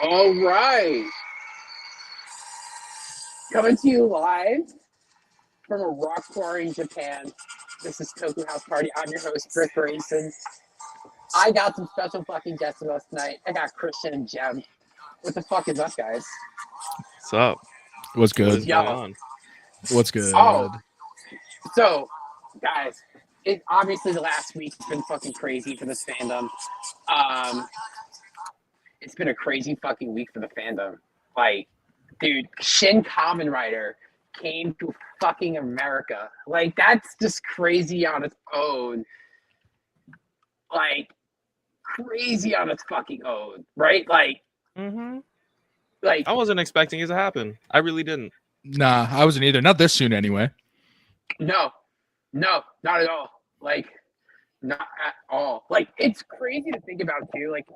All right. Coming to you live from a rock quarry in Japan. This is Toku House Party. I'm your host, Brick Grayson. I got some special fucking guests with us tonight. I got Christian and Jem. What the fuck is up, guys? What's up? What's What is good? going Yo. on? What's Oh, good? so, guys, it obviously the last week's been fucking crazy for this fandom. Um, it's been a crazy fucking week for the fandom. Like, dude, Shin Kamen Rider came to fucking America. Like, that's just crazy on its own. Like, crazy on its fucking own, right? Mm-hmm. Like, I wasn't expecting it to happen. I really didn't. Nah, I wasn't either. Not this soon, anyway. no, no, not at all. Like, not at all. Like, it's crazy to think about too. Like,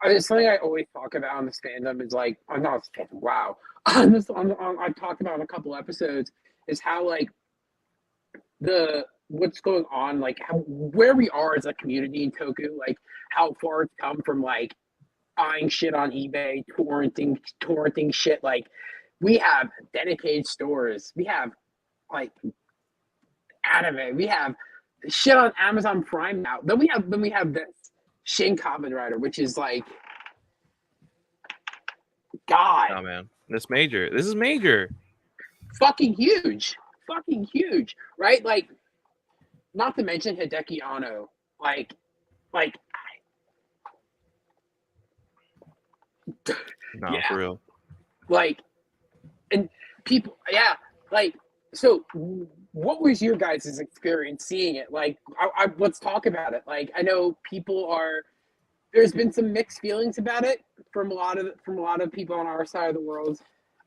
it's something I always talk about on this fandom is like, I'm not this fandom. Wow, I've talked about in a couple episodes is how like what's going on, like how where we are as a community in Toku, like how far it's come from like buying shit on eBay, torrenting shit. Like we have dedicated stores. We have like anime. We have shit on Amazon Prime now. Then we have this Shin Kamen Rider, which is like God, Oh man, this major. This is major. fucking huge, right? Like not to mention Hideki Anno, like No, yeah, for real. like and people, yeah, like so. What was your guys' experience seeing it? Like, let's talk about it. Like, I know people are. There's been some mixed feelings about it from a lot of people on our side of the world.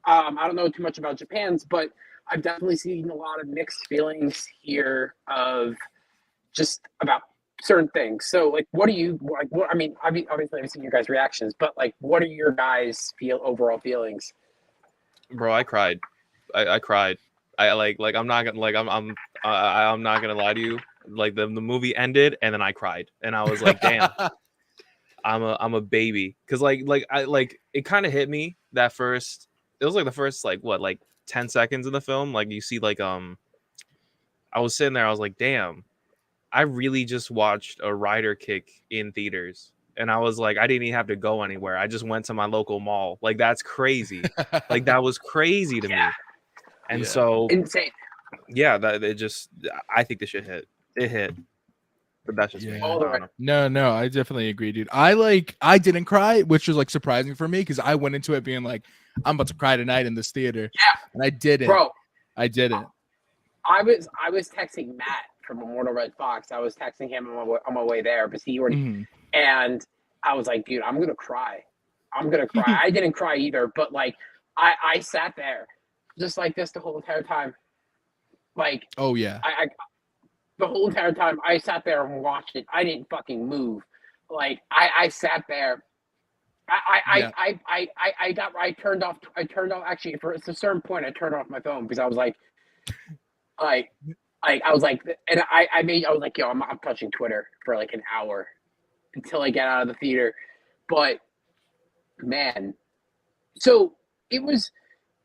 I don't know too much about Japan's, but I've definitely seen a lot of mixed feelings here of just about certain things. So, like, what do you like? What I mean, obviously, I've seen your guys' reactions, but like, what are your guys' overall feelings? Bro, I cried. I cried. I like I'm not gonna I'm not gonna lie to you. Like the movie ended and then I cried and I was like, damn, I'm a baby. Cause like it kind of hit me that first. It was like the first like what like 10 seconds in the film. Like you see like I was sitting there. I was like, damn, I really just watched a rider kick in theaters. And I was like, I didn't even have to go anywhere. I just went to my local mall. Like, that's crazy. Like, that was crazy to Yeah, me. And Yeah. so, insane. yeah, that it just, I think this shit hit. It hit. But that's just me. Yeah. All the I way. don't know. No, I definitely agree, dude. I didn't cry, which was like surprising for me because I went into it being like, I'm about to cry tonight in this theater. Yeah, And I didn't. bro. I didn't. I was texting Matt from Immortal Red Fox. I was texting him on my way there, but he already. Mhm. And I was like, dude, I'm gonna cry. I'm gonna cry. I didn't cry either, but like, I sat there just like this the whole entire time. Like, Oh yeah. I the whole entire time I sat there and watched it. I didn't fucking move. Like, I sat there. Yeah. I turned off. Actually for a certain point. I turned off my phone because I was like, I was like, and I was like, yo, I'm touching Twitter for like an hour until I get out of the theater. But man, so it was.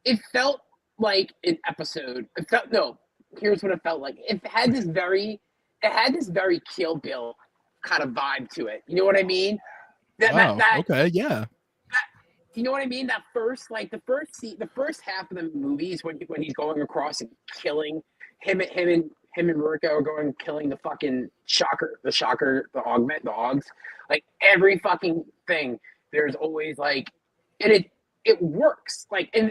It felt like an episode. It felt no. Here's what it felt like. It had this very Kill Bill kind of vibe to it. You know what I mean? That that Oh, that okay. Yeah. you know what I mean? That first, like the first half of the movies when he's going across and killing him and Ruka are going and killing the fucking the augment, the Augs. Like every fucking thing, there's always like, and it works. Like and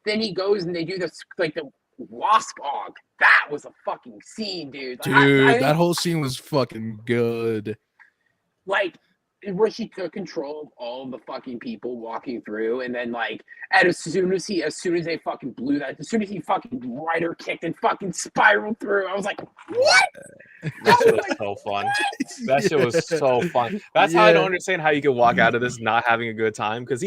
then he goes and they do this like the Wasp Aug. That was a fucking scene, dude. Like I Dude, that think whole scene was fucking good. like where she took control of all of the fucking people walking through, and then like, and as soon as they fucking blew that, as soon as he fucking rider kicked and fucking spiraled through, I was like, what? I That shit was was like, so fun. That shit Yeah. was so fun. That's how I don't Yeah. understand how you can walk out of this not having a good time because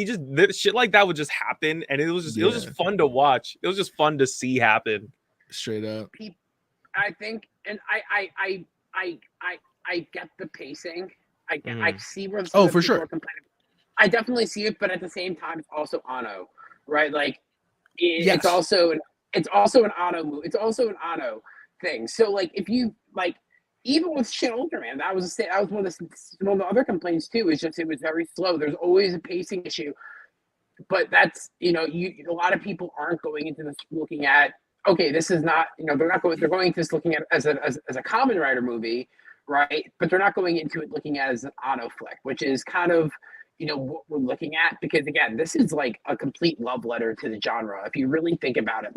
shit like that would just happen and it was just Yeah. fun to watch. It was just fun to see happen. Straight up. I think, and I get the pacing. I Mm. see where some Oh, of the for people sure. are complaining. I definitely see it, but at the same time, it's also Ano, right? Like Yes. it's also an Ano move. It's also an Ano thing. So like if you like even with Shin Ultraman, that was one of the other complaints too. Is just it was very slow. There's always a pacing issue, but that's a lot of people aren't going into this looking at okay, this is not they're going into this looking at as a Kamen Rider movie, right? But they're not going into it looking at it as an Ano flick, which is kind of what we're looking at because again, this is like a complete love letter to the genre if you really think about it.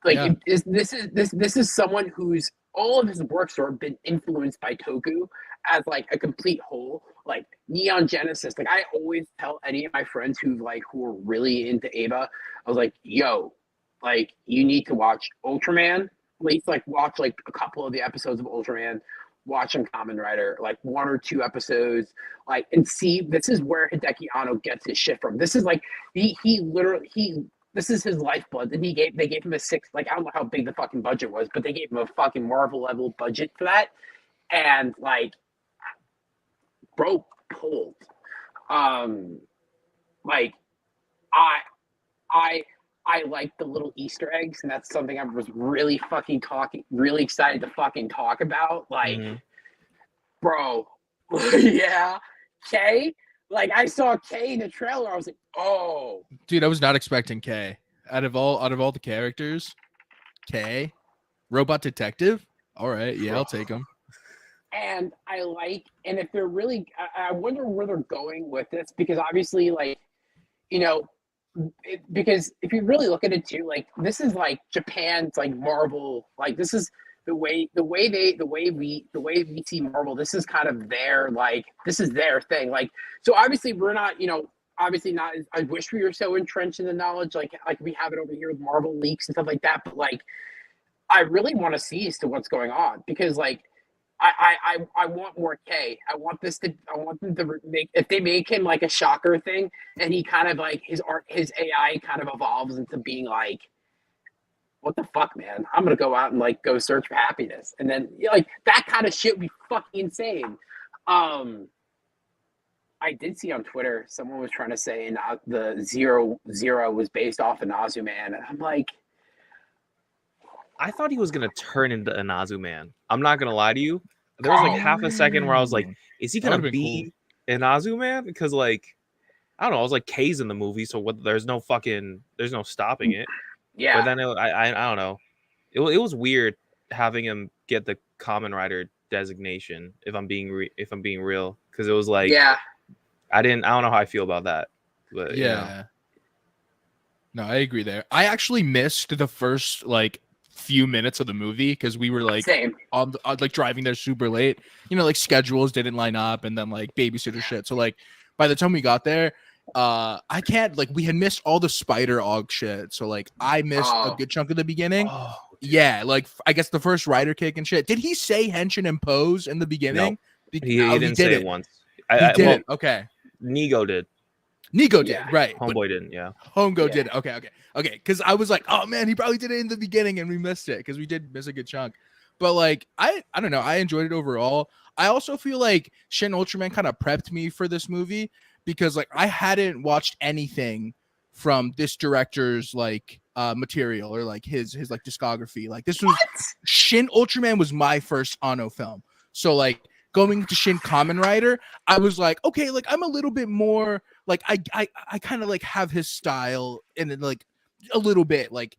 Yeah. This is someone who's all of his works have been influenced by Toku as like a complete whole. Like Neon Genesis, like I always tell any of my friends who are really into Eva, I was like, yo, like you need to watch Ultraman. At least like watch like a couple of the episodes of Ultraman. Watch some Kamen Rider, like 1 or 2 episodes, like and see this is where Hideki Anno gets his shit from. This is like he literally this is his lifeblood. And they gave him a 6, like I don't know how big the fucking budget was, but they gave him a fucking Marvel level budget for that. And like bro pulled. Like I like the little Easter eggs, and that's something I was really excited to fucking talk about. Like, bro, yeah, Kay. Like I saw Kay in the trailer, I was like, oh, dude, I was not expecting Kay. Out of all the characters, Kay, robot detective. All right, yeah, I'll take him. And and if they're really, I wonder where they're going with this because obviously, like, because if you really look at it too, like this is like Japan's like Marvel, like this is the way we see Marvel. This is kind of this is their thing. Like so, obviously we're not, obviously not. I wish we were so entrenched in the knowledge, like we have it over here with Marvel leaks and stuff like that. But like, I really want to see as to what's going on because like. I want more K. I want them to make if they make him like a shocker thing and he kind of like his AI kind of evolves into being like, what the fuck, man? I'm gonna go out and like go search for happiness. And then like that kind of shit would be fucking insane. I did see on Twitter someone was trying to say the zero was based off of Nazuman. And I'm like, I thought he was gonna turn into a Nazuman. I'm not gonna lie to you. There was like half a second where I was like, "Is he gonna be an Nazuman?" Because like, I don't know. I was like, K's in the movie, so what? There's no stopping it. yeah. But then I don't know. It was weird having him get the Kamen Rider designation. If I'm being real, because it was like, yeah. I don't know how I feel about that. But yeah. No, I agree there. I actually missed the first like few minutes of the movie because we were like on like driving there super late, like schedules didn't line up and then like babysitter shit. So like by the time we got there, I can't like we had missed all the spider og shit. So like I missed a good chunk of the beginning. Yeah, like I guess the first rider kick and shit. Did he say Henshin and Pose in the beginning? No, he didn't say it once. He did. Okay. Nigo did. Right. Homeboy didn't, yeah. Homego did. Okay. Because I was like, oh man, he probably did it in the beginning and we missed it because we did miss a good chunk. But like, I don't know. I enjoyed it overall. I also feel like Shin Ultraman kind of prepped me for this movie because like I hadn't watched anything from this director's like material or like his like discography. Like this was Shin Ultraman was my first Anno film. So like going to Shin Kamen Rider, I was like, okay, like I'm a little bit more like I kind of like have his style and then like a little bit like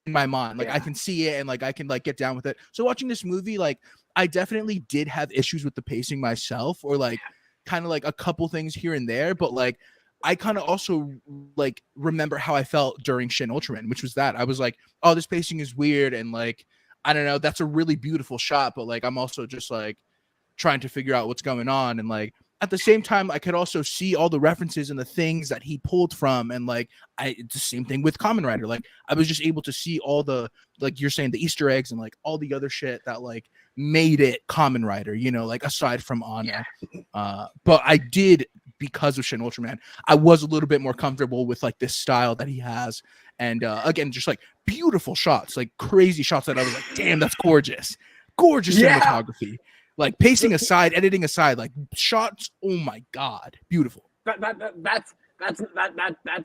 in my mind, like I can see it and like I can like get down with it. So watching this movie, like I definitely did have issues with the pacing myself, or like kind of like a couple things here and there, but like I kind of also like remember how I felt during Shin Ultraman, which was that I was like, oh, this pacing is weird and like I don't know, that's a really beautiful shot, but like I'm also just like trying to figure out what's going on. And like at the same time, I could also see all the references and the things that he pulled from. And like it's the same thing with Kamen Rider. Like I was just able to see all the, like you're saying, the Easter eggs and like all the other shit that like made it Kamen Rider, like aside from Anna. But I did, because of Shin Ultraman, I was a little bit more comfortable with like this style that he has. And again, just like beautiful shots, like crazy shots that I was like, damn, that's gorgeous. Gorgeous cinematography. Like pacing aside, editing aside, like shots, oh my God, beautiful. that's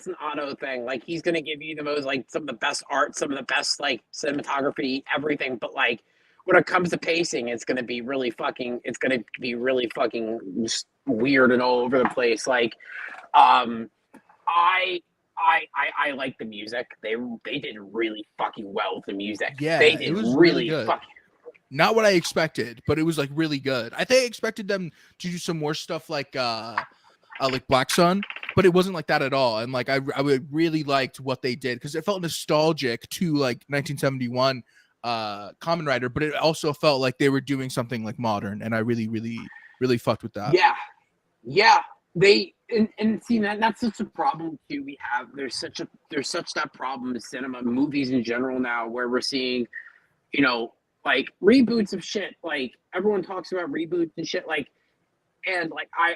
an auto thing. Like he's gonna give you the most like some of the best art, some of the best like cinematography, everything. But like when it comes to pacing, it's gonna be really fucking. It's gonna be really fucking just weird and all over the place. Like, um, I like the music. They did really fucking well with the music. Yeah, They it did was really really good. fucking. Not what I expected, but it was like really good. I think I expected them to do some more stuff like Black Sun, but it wasn't like that at all. And like I really liked what they did because it felt nostalgic to like 1971 Kamen Rider, but it also felt like they were doing something like modern, and I really fucked with that. Yeah. They and see that's such a problem too. We have there's such that problem in cinema, movies in general now, where we're seeing, like reboots of shit. Like everyone talks about reboots and shit. Like, and like I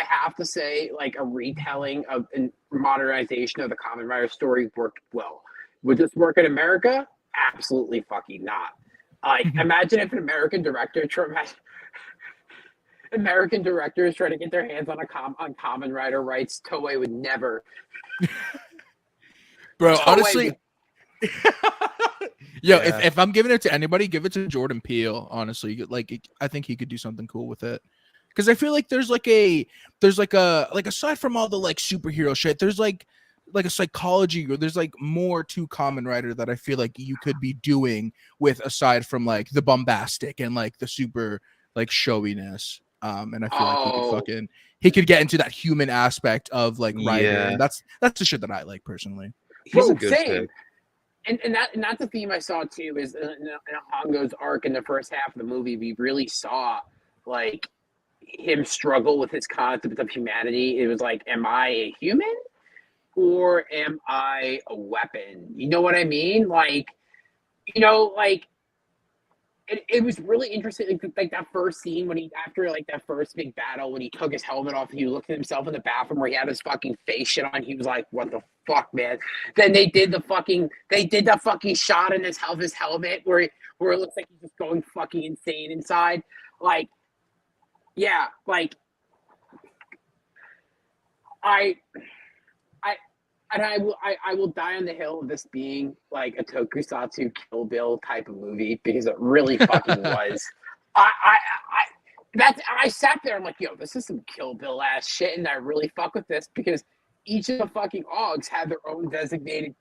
have to say, like a retelling of and modernization of the Kamen Rider story worked well. Would this work in America? Absolutely fucking not. Like imagine if an American directors try to get their hands on on Kamen Rider rights. Toei would never. Bro, Toei honestly, would- yo, Yeah. if I'm giving it to anybody, give it to Jordan Peele. Honestly, like I think he could do something cool with it. Because I feel like there's aside from all the like superhero shit, there's like a psychology or there's like more to Kamen Rider that I feel like you could be doing with aside from like the bombastic and like the super like showiness. And I feel like he could get into that human aspect of like Rider, Yeah. and that's the shit that I like personally. He's a Bro, good same. pick. And that's the theme I saw too. Is in Hongo's arc in the first half of the movie, we really saw like him struggle with his concept of humanity. It was like, am I a human or am I a weapon? You know what I mean? Like, like it was really interesting. Like that first scene when he, after like that first big battle, when he took his helmet off and he looked at himself in the bathroom where he had his fucking face shit on. He was like, what the fuck, man? Then they did the fucking shot in his helmet where it looks like he's just going fucking insane inside. Like, yeah, like I will die on the hill of this being like a tokusatsu Kill Bill type of movie because it really fucking was. I sat there. I'm like, yo, this is some Kill Bill ass shit, and I really fuck with this because each of the fucking Augs had their own designated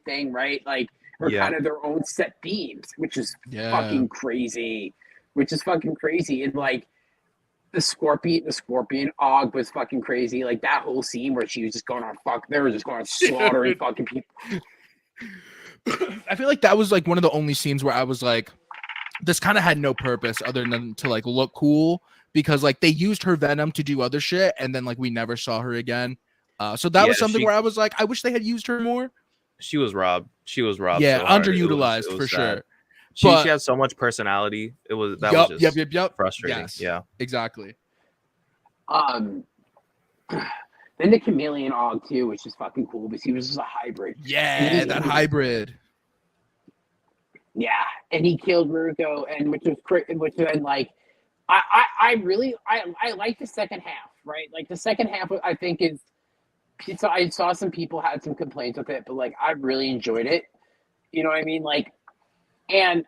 thing, right? Like, or Yeah. kind of their own set themes, which is Yeah. fucking crazy. And like the scorpion Og was fucking crazy. Like that whole scene where she was just going on they were just going on slaughtering fucking people. I feel like that was like one of the only scenes where I was like, this kind of had no purpose other than to like look cool because like they used her venom to do other shit and then like we never saw her again. So that was something where I was like, I wish they had used her more. She was robbed. Yeah, so hard. underutilized It was for sad. sure. She had so much personality. Was Yep. frustrating. Yes, Yeah, exactly. Then the chameleon Og too, which is fucking cool because he was just a hybrid. Yeah, that hybrid. Yeah, and he killed Ruko, and which then like I like the second half, right? Like the second half, I think I saw some people had some complaints with it, but like I really enjoyed it. You know what I mean? Like, and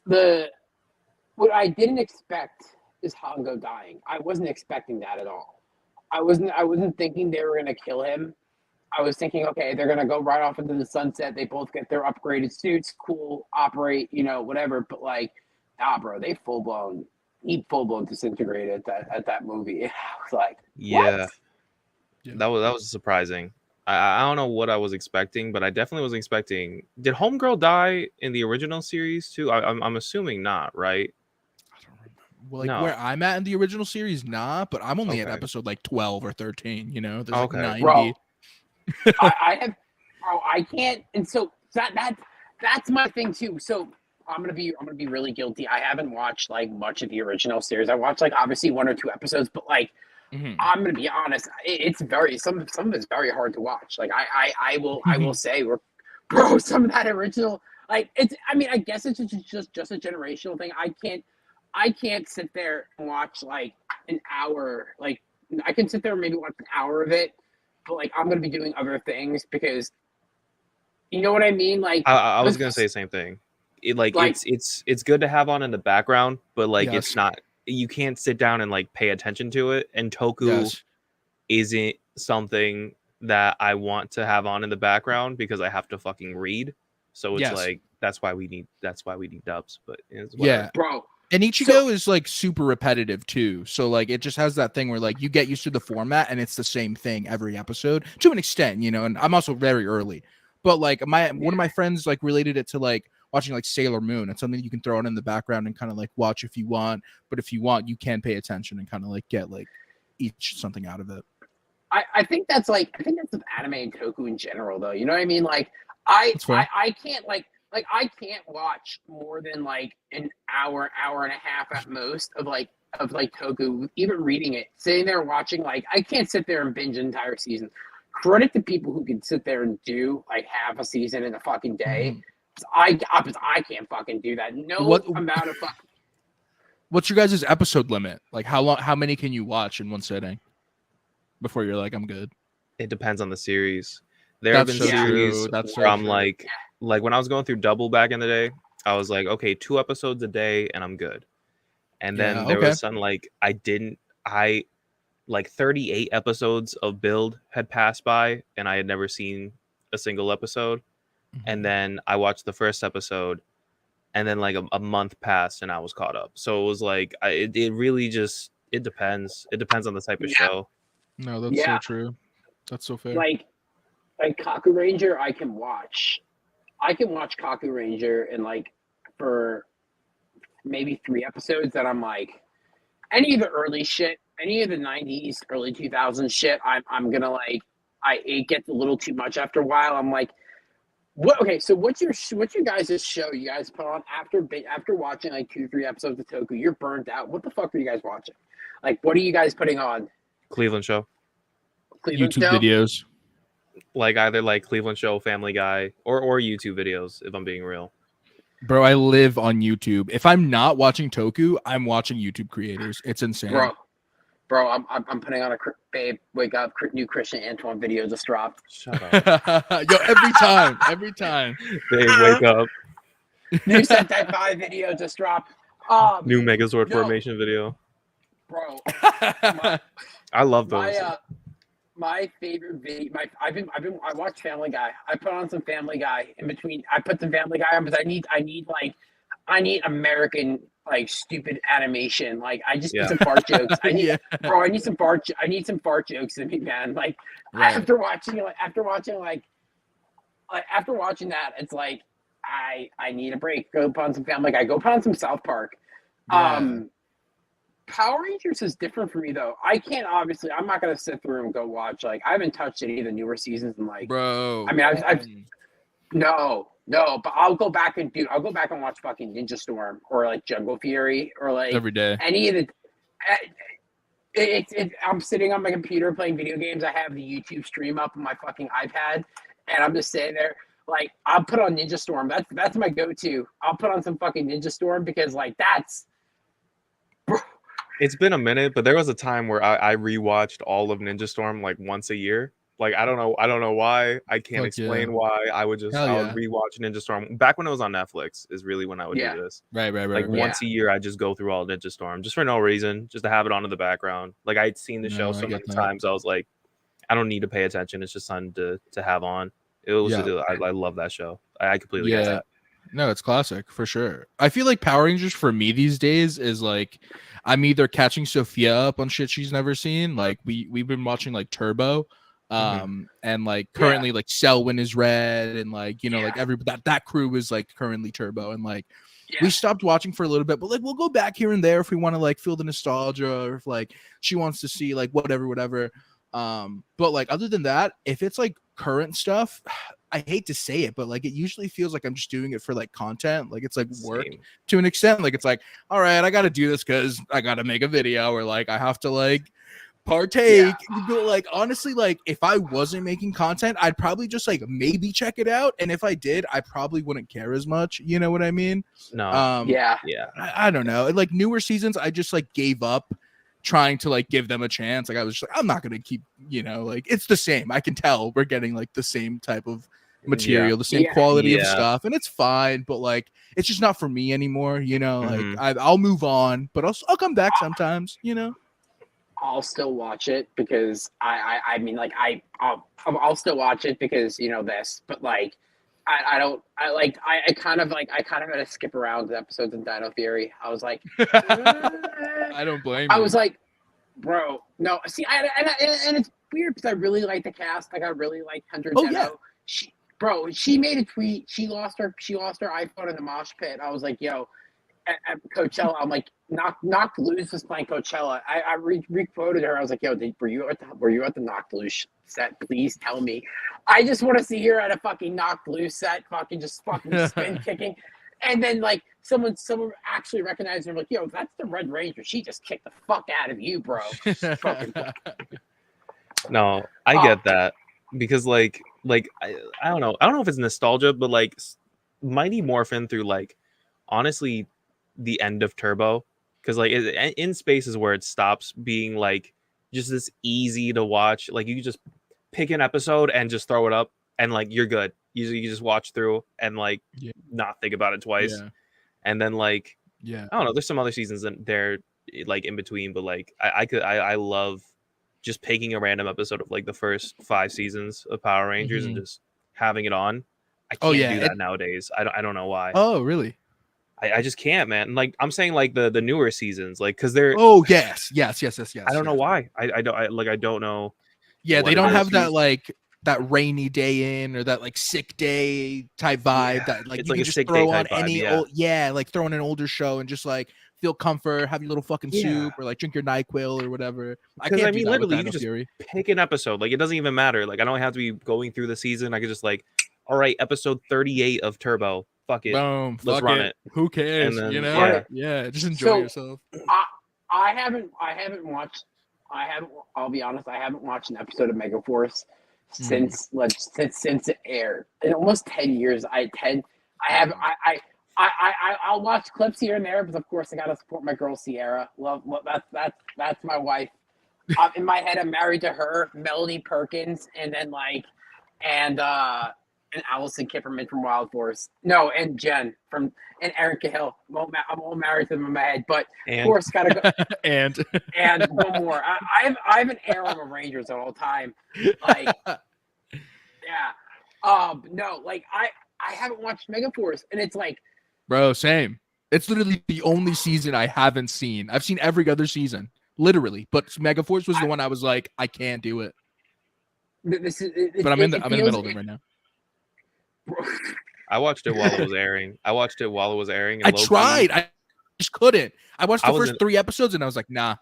what I didn't expect is Hongo dying. I wasn't expecting that at all. I wasn't thinking they were gonna kill him. I was thinking, okay, they're gonna go right off into the sunset. They both get their upgraded suits, cool, operate, whatever. But like, nah, bro, he full blown disintegrated at that movie. I was like, yeah. what? That was surprising. I don't know what I was expecting, but I definitely was expecting. Did Homegirl die in the original series too? I'm assuming not, right? Well, like where I'm at in the original series, nah, but I'm only at Okay. episode like 12 or 13. There's like Okay. 90. Bro, I have, bro, I can't, and so that's my thing too. So I'm gonna be really guilty. I haven't watched like much of the original series. I watched like obviously 1 or 2 episodes, but like I'm gonna be honest, it's very some of it's very hard to watch. Like I will say bro, some of that original like it's. I mean, I guess it's just a generational thing. I can't sit there and watch like an hour like I can sit there and maybe watch an hour of it, but like I'm gonna be doing other things because you know what I mean. Like I was gonna say the same thing. It's good to have on in the background, but like Yes. it's not. You can't sit down and like pay attention to it. And Toku Yes. isn't something that I want to have on in the background because I have to fucking read. So it's Yes. like that's why we need dubs. But it's Yeah. whatever. bro. And Ichigo is like super repetitive too. So like it just has that thing where like you get used to the format and it's the same thing every episode to an extent, you know, and I'm also very early. But like one of my friends like related it to like watching like Sailor Moon. It's something you can throw on in the background and kind of like watch if you want, but if you want, you can pay attention and kind of like get like each something out of it. I think that's with anime and Toku in general though. You know what I mean? Like That's fair. I can't like I can't watch more than like an hour and a half at most of Toku, even reading it, sitting there watching. Like I can't sit there and binge an entire season. Credit to people who can sit there and do like half a season in a fucking day. I can't fucking do that. No amount of fucking. What's your guys' episode limit? Like how many can you watch in one sitting before you're like, I'm good? It depends on the series. There have been series where I'm like when I was going through Double back in the day, I was like, okay, 2 episodes a day and I'm good. And then there was some like 38 episodes of Build had passed by and I had never seen a single episode. And then I watched the first episode and then like a month passed and I was caught up. So it was like it really just it depends. It depends on the type of show. No, that's so true. That's so fair. Like Kaku Ranger, I can watch Kaku Ranger and like for maybe 3 episodes that I'm like any of the early shit, any of the 90s, early 2000s shit, I'm gonna like it gets a little too much after a while. I'm like, what? Okay, so what's your guys' show you guys put on after watching like 2-3 episodes of Toku? You're burnt out. What the fuck are you guys watching? Like, what are you guys putting on? Cleveland Show. YouTube videos. Like either like Cleveland Show, Family Guy, or YouTube videos, if I'm being real. Bro, I live on YouTube. If I'm not watching Toku, I'm watching YouTube creators. It's insane. Bro, I'm putting on a babe wake up new Christian Antoine video just dropped. Shut up. Yo, every time. Babe wake up. New Sentai 5 video just dropped. New Megazord formation video. Bro, I love those. My favorite video. I watch Family Guy. I put on some Family Guy in between. I put some Family Guy on because I need American like stupid animation. Like I just need some fart jokes. I need some fart jokes in me, man. Like after watching that, it's like I need a break. Go put on some Family Guy. Go put on some South Park. Power Rangers is different for me though. I'm not gonna sit through and go watch. Like I haven't touched any of the newer seasons in like. Bro. I mean, I've no, but I'll go back and watch fucking Ninja Storm or like Jungle Fury or like every day. Any of the. I'm sitting on my computer playing video games. I have the YouTube stream up on my fucking iPad, and I'm just sitting there. Like I'll put on Ninja Storm. That's my go-to. I'll put on some fucking Ninja Storm because like that's. It's been a minute, but there was a time where I rewatched all of Ninja Storm like once a year. Like I don't know why. I can't explain why. I would rewatch Ninja Storm. Back when it was on Netflix is really when I would do this. Right. Like once a year, I just go through all Ninja Storm just for no reason, just to have it on in the background. Like I'd seen the show so many times, I was like, I don't need to pay attention. It's just something to have on. It was I love that show. I completely get that. No, it's classic for sure. I feel like Power Rangers for me these days is like I'm either catching Sophia up on shit she's never seen. Like we've been watching like Turbo, and like currently like Selwyn is red, and like like that crew is like currently Turbo, and like we stopped watching for a little bit, but like we'll go back here and there if we want to like feel the nostalgia, or if like she wants to see like whatever. But like other than that, if it's like current stuff, I hate to say it, but like it usually feels like I'm just doing it for like content. Like it's like work to an extent. Like it's like, all right, I got to do this because I got to make a video, or like I have to like partake. But like honestly, like if I wasn't making content, I'd probably just like maybe check it out. And if I did, I probably wouldn't care as much. You know what I mean? No. I don't know. Like newer seasons, I just like gave up. trying to like give them a chance. Like I was just like, I'm not gonna keep, like it's the same. I can tell we're getting like the same type of material, the same quality of stuff, and it's fine. But like, it's just not for me anymore. Like I'll move on, but I'll come back sometimes. I'll still watch it because I mean, like I'll still watch it because this, but like I kind of had to skip around the episodes in Dino Theory. I was like, I don't blame you. I was like, bro, no. See, and it's weird because I really like the cast. Like I really like Kendra Deno. Yeah. She made a tweet. She lost her iPhone in the mosh pit. I was like, yo, at Coachella, I'm like, Knocked Loose was playing Coachella. I re-quoted her. I was like, yo, were you at the Knocked Loose set? Please tell me. I just want to see her at a fucking Knocked Loose set, fucking spin kicking. And then like someone actually recognized her, like, yo, that's the Red Ranger. She just kicked the fuck out of you, bro. No, I get that because like I don't know. I don't know if it's nostalgia, but like Mighty Morphin through like honestly the end of Turbo, because like in space is where it stops being like just this easy to watch. Like you can just pick an episode and just throw it up and like you're good. You just watch through and like not think about it twice. And then like I don't know, there's some other seasons that they're like in between, but like I love just picking a random episode of like the first 5 seasons of Power Rangers and just having it on. I can't do that nowadays. I don't know why. Oh, really? I just can't, man. Like I'm saying, like the newer seasons, like because they're. Oh yes. I don't know why. I don't know. Yeah, they don't have that like that rainy day in or that like sick day type vibe that like you can just throw on any old like throw on an older show and just like feel comfort, have your little fucking soup or like drink your NyQuil or whatever. Because I mean, literally, you can just pick an episode. Like it doesn't even matter. Like I don't have to be going through the season. I could just like, all right, episode 38 of Turbo. Fuck it. Boom. Let's run it. Who cares? Then, just enjoy yourself. I haven't watched. I'll be honest. I haven't watched an episode of Megaforce since it aired. In almost 10 years, I'll watch clips here and there, but of course I gotta support my girl Sierra. Love that's my wife. In my head, I'm married to her, Melanie Perkins, and then and Allison Kipperman from Wild Force. No, and Jen and Aaron Cahill. I'm all married to them in my head, but of course gotta go. and one more. I have an heirloom of Rangers at all time. Like, no, like I haven't watched Megaforce, and it's like, bro, same. It's literally the only season I haven't seen. I've seen every other season, literally, but Megaforce was the one I was like, I can't do it. But I'm in the middle of it right now. I watched it while it was airing. And I tried. I just couldn't. I watched the first 3 episodes and I was like, nah.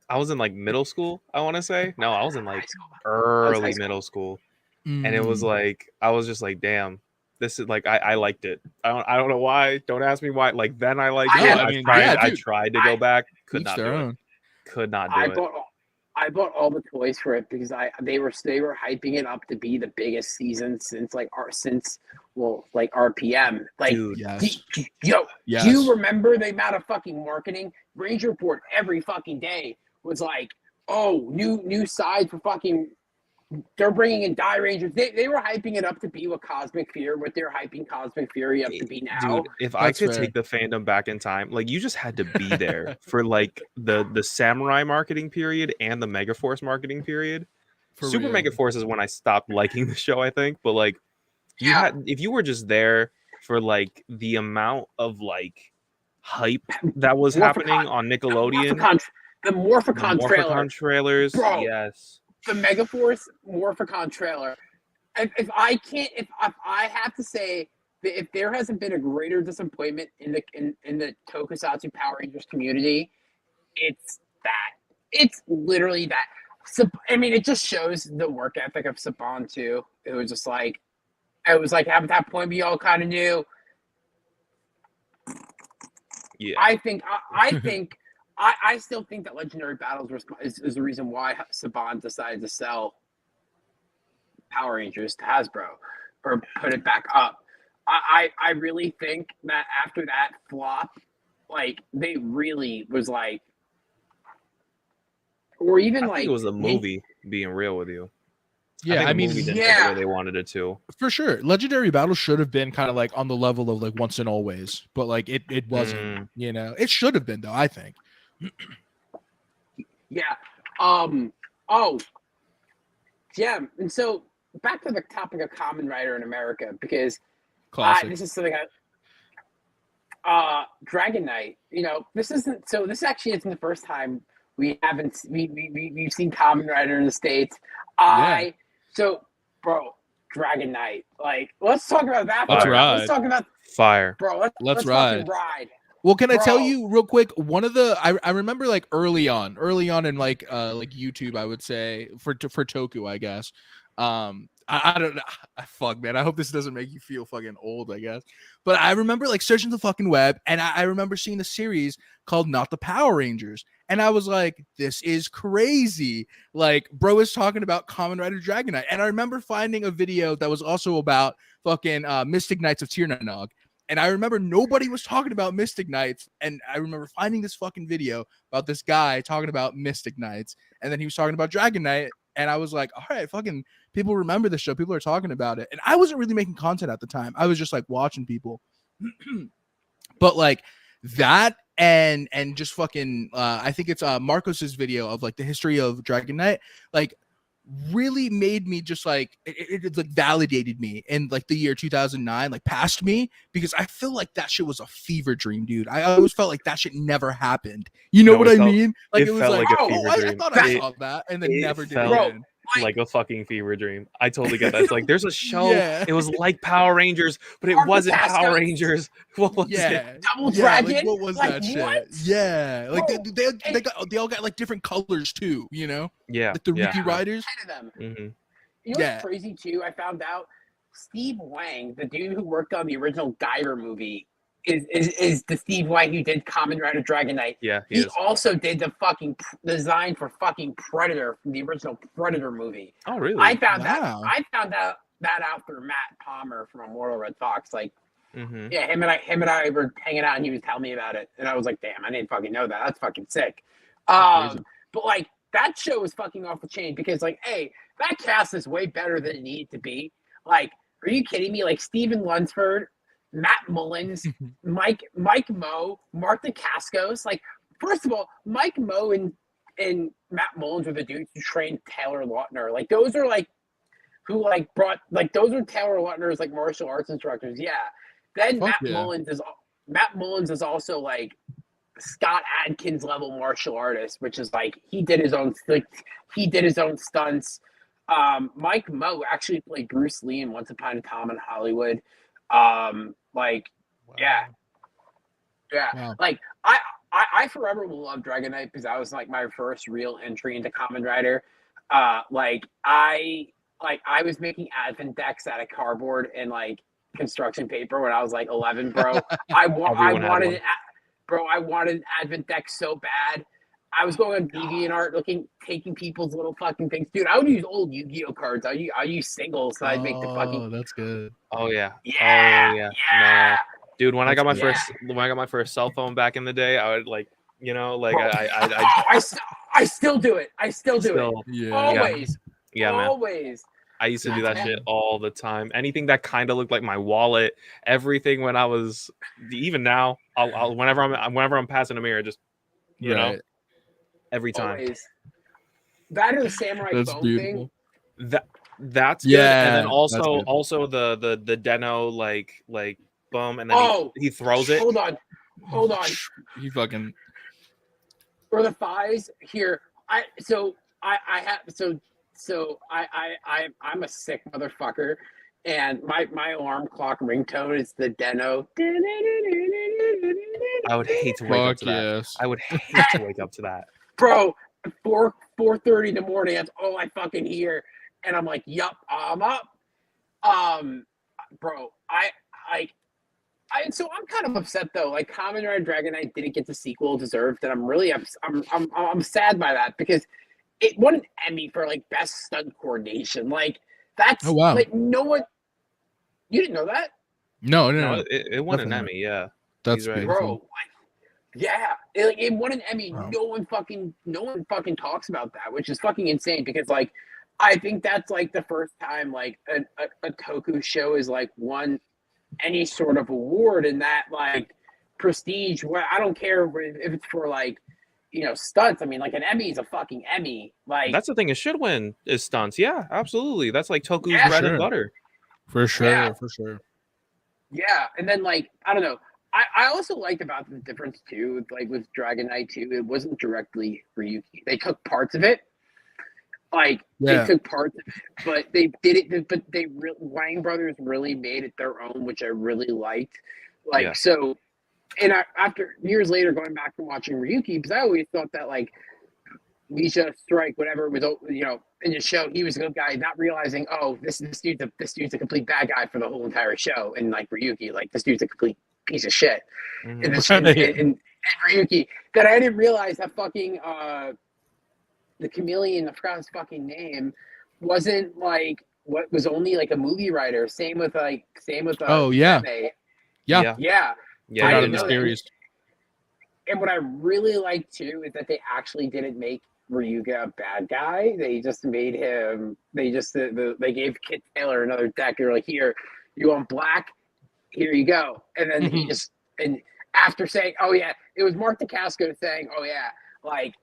I was in like middle school, I want to say. No, I was in like early middle school. And it was like, I was just like, damn, this is like, I liked it. I don't know why. Don't ask me why. Like then I liked it. I tried to go back. Could not do it. Could not do it. I bought all the toys for it because they were hyping it up to be the biggest season since RPM. Like, dude, yes. Do you remember the amount of fucking marketing? Ranger Report every fucking day was like, oh, new side for fucking. They're bringing in Die Rangers. They were hyping it up to be what they're hyping Cosmic Fury up to be now. Dude, if I could take the fandom back in time, like you just had to be there for like the Samurai marketing period and the Megaforce marketing period. Super Megaforce is when I stopped liking the show, I think. But like if you were just there for like the amount of like hype that was happening on Nickelodeon. The Morphicon trailers. Bro. Yes. The Megaforce Morphicon trailer. If I have to say that if there hasn't been a greater disappointment in the Tokusatsu Power Rangers community, it's that. It's literally that. So, I mean, it just shows the work ethic of Saban too. It was like at that point we all kind of knew. Yeah. I still think that Legendary Battles is the reason why Saban decided to sell Power Rangers to Hasbro or put it back up. I really think that after that flop, like they really was like, or even I like think it was the movie. Being real with you, Yeah, think I the mean, movie didn't yeah. go the way they wanted it to. for sure, Legendary Battle should have been kind of like on the level of like Once and Always, but like it wasn't. You know, it should have been though. I think. Yeah. Oh, yeah. And so back to the topic of Common Rider in America, because Classic. this is something Dragon Knight. You know, this isn't so. This actually isn't the first time we've seen Common Rider in the States. So, bro, Dragon Knight. Like, let's talk about that. Let's ride. Let's talk about Fire. bro. Let's fucking ride. Well, can I tell Bro. you real quick? One of the I remember like early on in like YouTube, I would say for Toku, I guess. I don't know. Fuck, man. I hope this doesn't make you feel fucking old, I guess. But I remember like searching the fucking web, and I remember seeing the series called Not the Power Rangers, and I was like, this is crazy. Like, bro is talking about Kamen Rider Dragon Knight, and I remember finding a video that was also about fucking Mystic Knights of Tirnanog. And I remember nobody was talking about Mystic Knights. And I remember finding this fucking video about this guy talking about Mystic Knights. And then he was talking about Dragon Knight. And I was like, all right, fucking people remember this show. People are talking about it. And I wasn't really making content at the time. I was just like watching people. But like that and just fucking I think it's Marcos's video of like the history of Dragon Knight. Like really made me just like it like validated me in like the year 2009, like past me, because I feel like that shit was a fever dream, dude. I always felt like that shit never happened. You know what I mean? Like it was felt like, like a oh, fever I dream. thought I saw that, and then never did again. Like a fucking fever dream. I totally get that. It's like there's a show. Yeah. It was like Power Rangers, but it wasn't Power Rangers. What was it? Double Dragon. Like, what was that shit? Yeah, like Bro, they all got like different colors too. You know? Yeah. Like the Riki Riders. 10 of them. Mm-hmm. You know what's crazy too? I found out Steve Wang, the dude who worked on the original Guyver movie, is the Steve Wang who did Kamen Rider Dragon Knight. Yeah, he also did the fucking design for fucking Predator from the original Predator movie. Oh, really? I found that out through Matt Palmer from Immortal Red Fox. Like, yeah, him and I were hanging out, and he was telling me about it, and I was like, damn, I didn't fucking know that. That's fucking sick. But like that show was fucking off the chain because like, hey, that cast is way better than it needed to be. Like, are you kidding me? Like Steven Lunsford, Matt Mullins, Mike Moe, Mark Dacascos. Like, first of all, Mike Moe and Matt Mullins were the dudes who trained Taylor Lautner. Like, those are like who like brought like those are Taylor Lautner's like martial arts instructors. Yeah. Then Matt Mullins is also like Scott Adkins level martial artist, which is like he did his own stunts. Mike Moe actually played Bruce Lee in Once Upon a Time in Hollywood. Like, wow. Yeah. Like I forever will love Dragon Knight because that was like my first real entry into Kamen Rider. Like I was making advent decks out of cardboard and like construction paper when I was like 11, bro. I wanted an advent deck so bad. I was going on DeviantArt taking people's little fucking things. Dude, I would use old Yu-Gi-Oh cards. I use singles, so I'd make the fucking. Oh, that's good. Oh yeah. Yeah. Oh yeah. Yeah. No. Dude, when I got my first cell phone back in the day, I would like, you know, like bro, I still do it. I still do it. Yeah. Always. Yeah, man. Always. I used to do that shit all the time. Anything that kind of looked like my wallet, everything. When I was, even now, I'll whenever I'm passing a mirror, just you know, every time. Always. That or the samurai bone beautiful. thing. That's good. And then also the Deno like boom, and then he throws it. Hold on. He fucking. For the thighs here, I'm a sick motherfucker, and my alarm clock ringtone is the Deno. I would hate to wake up to that. I would hate to wake up to that. Bro, 4:30 in the morning, that's all I fucking hear. And I'm like, yup, I'm up. Bro, so I'm kind of upset though. Like Kamen Rider Dragon Knight didn't get the sequel it deserved, and I'm sad by that because it won an Emmy for like best stunt coordination. Like that's like no one. You didn't know that? No. It won an Emmy. Yeah, that's right, bro. Yeah, it won an Emmy. Wow. No one fucking talks about that, which is fucking insane because like I think that's like the first time like a Toku show is like won any sort of award in that like prestige. Where I don't care if it's for like stunts. I mean, like an Emmy is a fucking Emmy. Like That's the thing. It should win is stunts. Yeah, absolutely. That's like Toku's Yeah. bread Sure. and butter. For sure, Yeah. for sure. yeah, and then like I don't know. I also liked about the difference too, like with Dragon Knight 2, it wasn't directly Ryuki. They took parts of it. Like Yeah. they took parts of it, but they did it. But Wang brothers really made it their own, which I really liked. Like Yeah. so, and after years later, going back and watching Ryuki, because I always thought that like Misha Strike, whatever was in the show, he was a good guy, not realizing this dude's a complete bad guy for the whole entire show, and like Ryuki, like this dude's a complete piece of shit. Mhm. And this Right. and Ryuki, that I didn't realize that fucking the chameleon, I forgot his fucking name, wasn't like what was only like a movie writer. Same with Oh, yeah. Sebe. Yeah. Yeah. Yeah. I Not didn't in the know that. series. And what I really like too is that they actually didn't make Ryuga a bad guy. They just made him. They just they gave Kit Taylor another deck. They're like, here, you want black? Here you go. And then he just and after saying, oh yeah, it was Mark DeCasco saying, oh yeah, like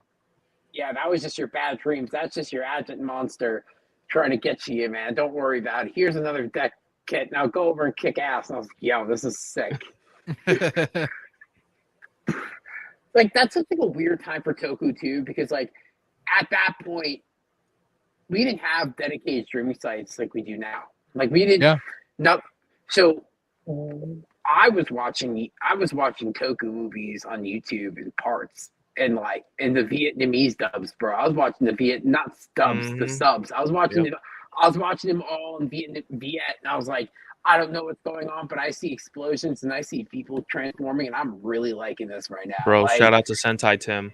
yeah, that was just your bad dreams. That's just your agent monster trying to get you, man. Don't worry about it. Here's another deck, Kit. Now go over and kick ass. And I was like, yo, this is sick. Like that's like a weird time for Toku too, because like at that point we didn't have dedicated streaming sites like we do now. Like we didn't. Yeah. No. So I was watching Toku movies on YouTube in parts and like in the Vietnamese dubs, bro. I was watching not dubs, the subs. I was watching them all in Viet, and I was like, I don't know what's going on, but I see explosions and I see people transforming, and I'm really liking this right now. Bro, like, shout out to Sentai Tim.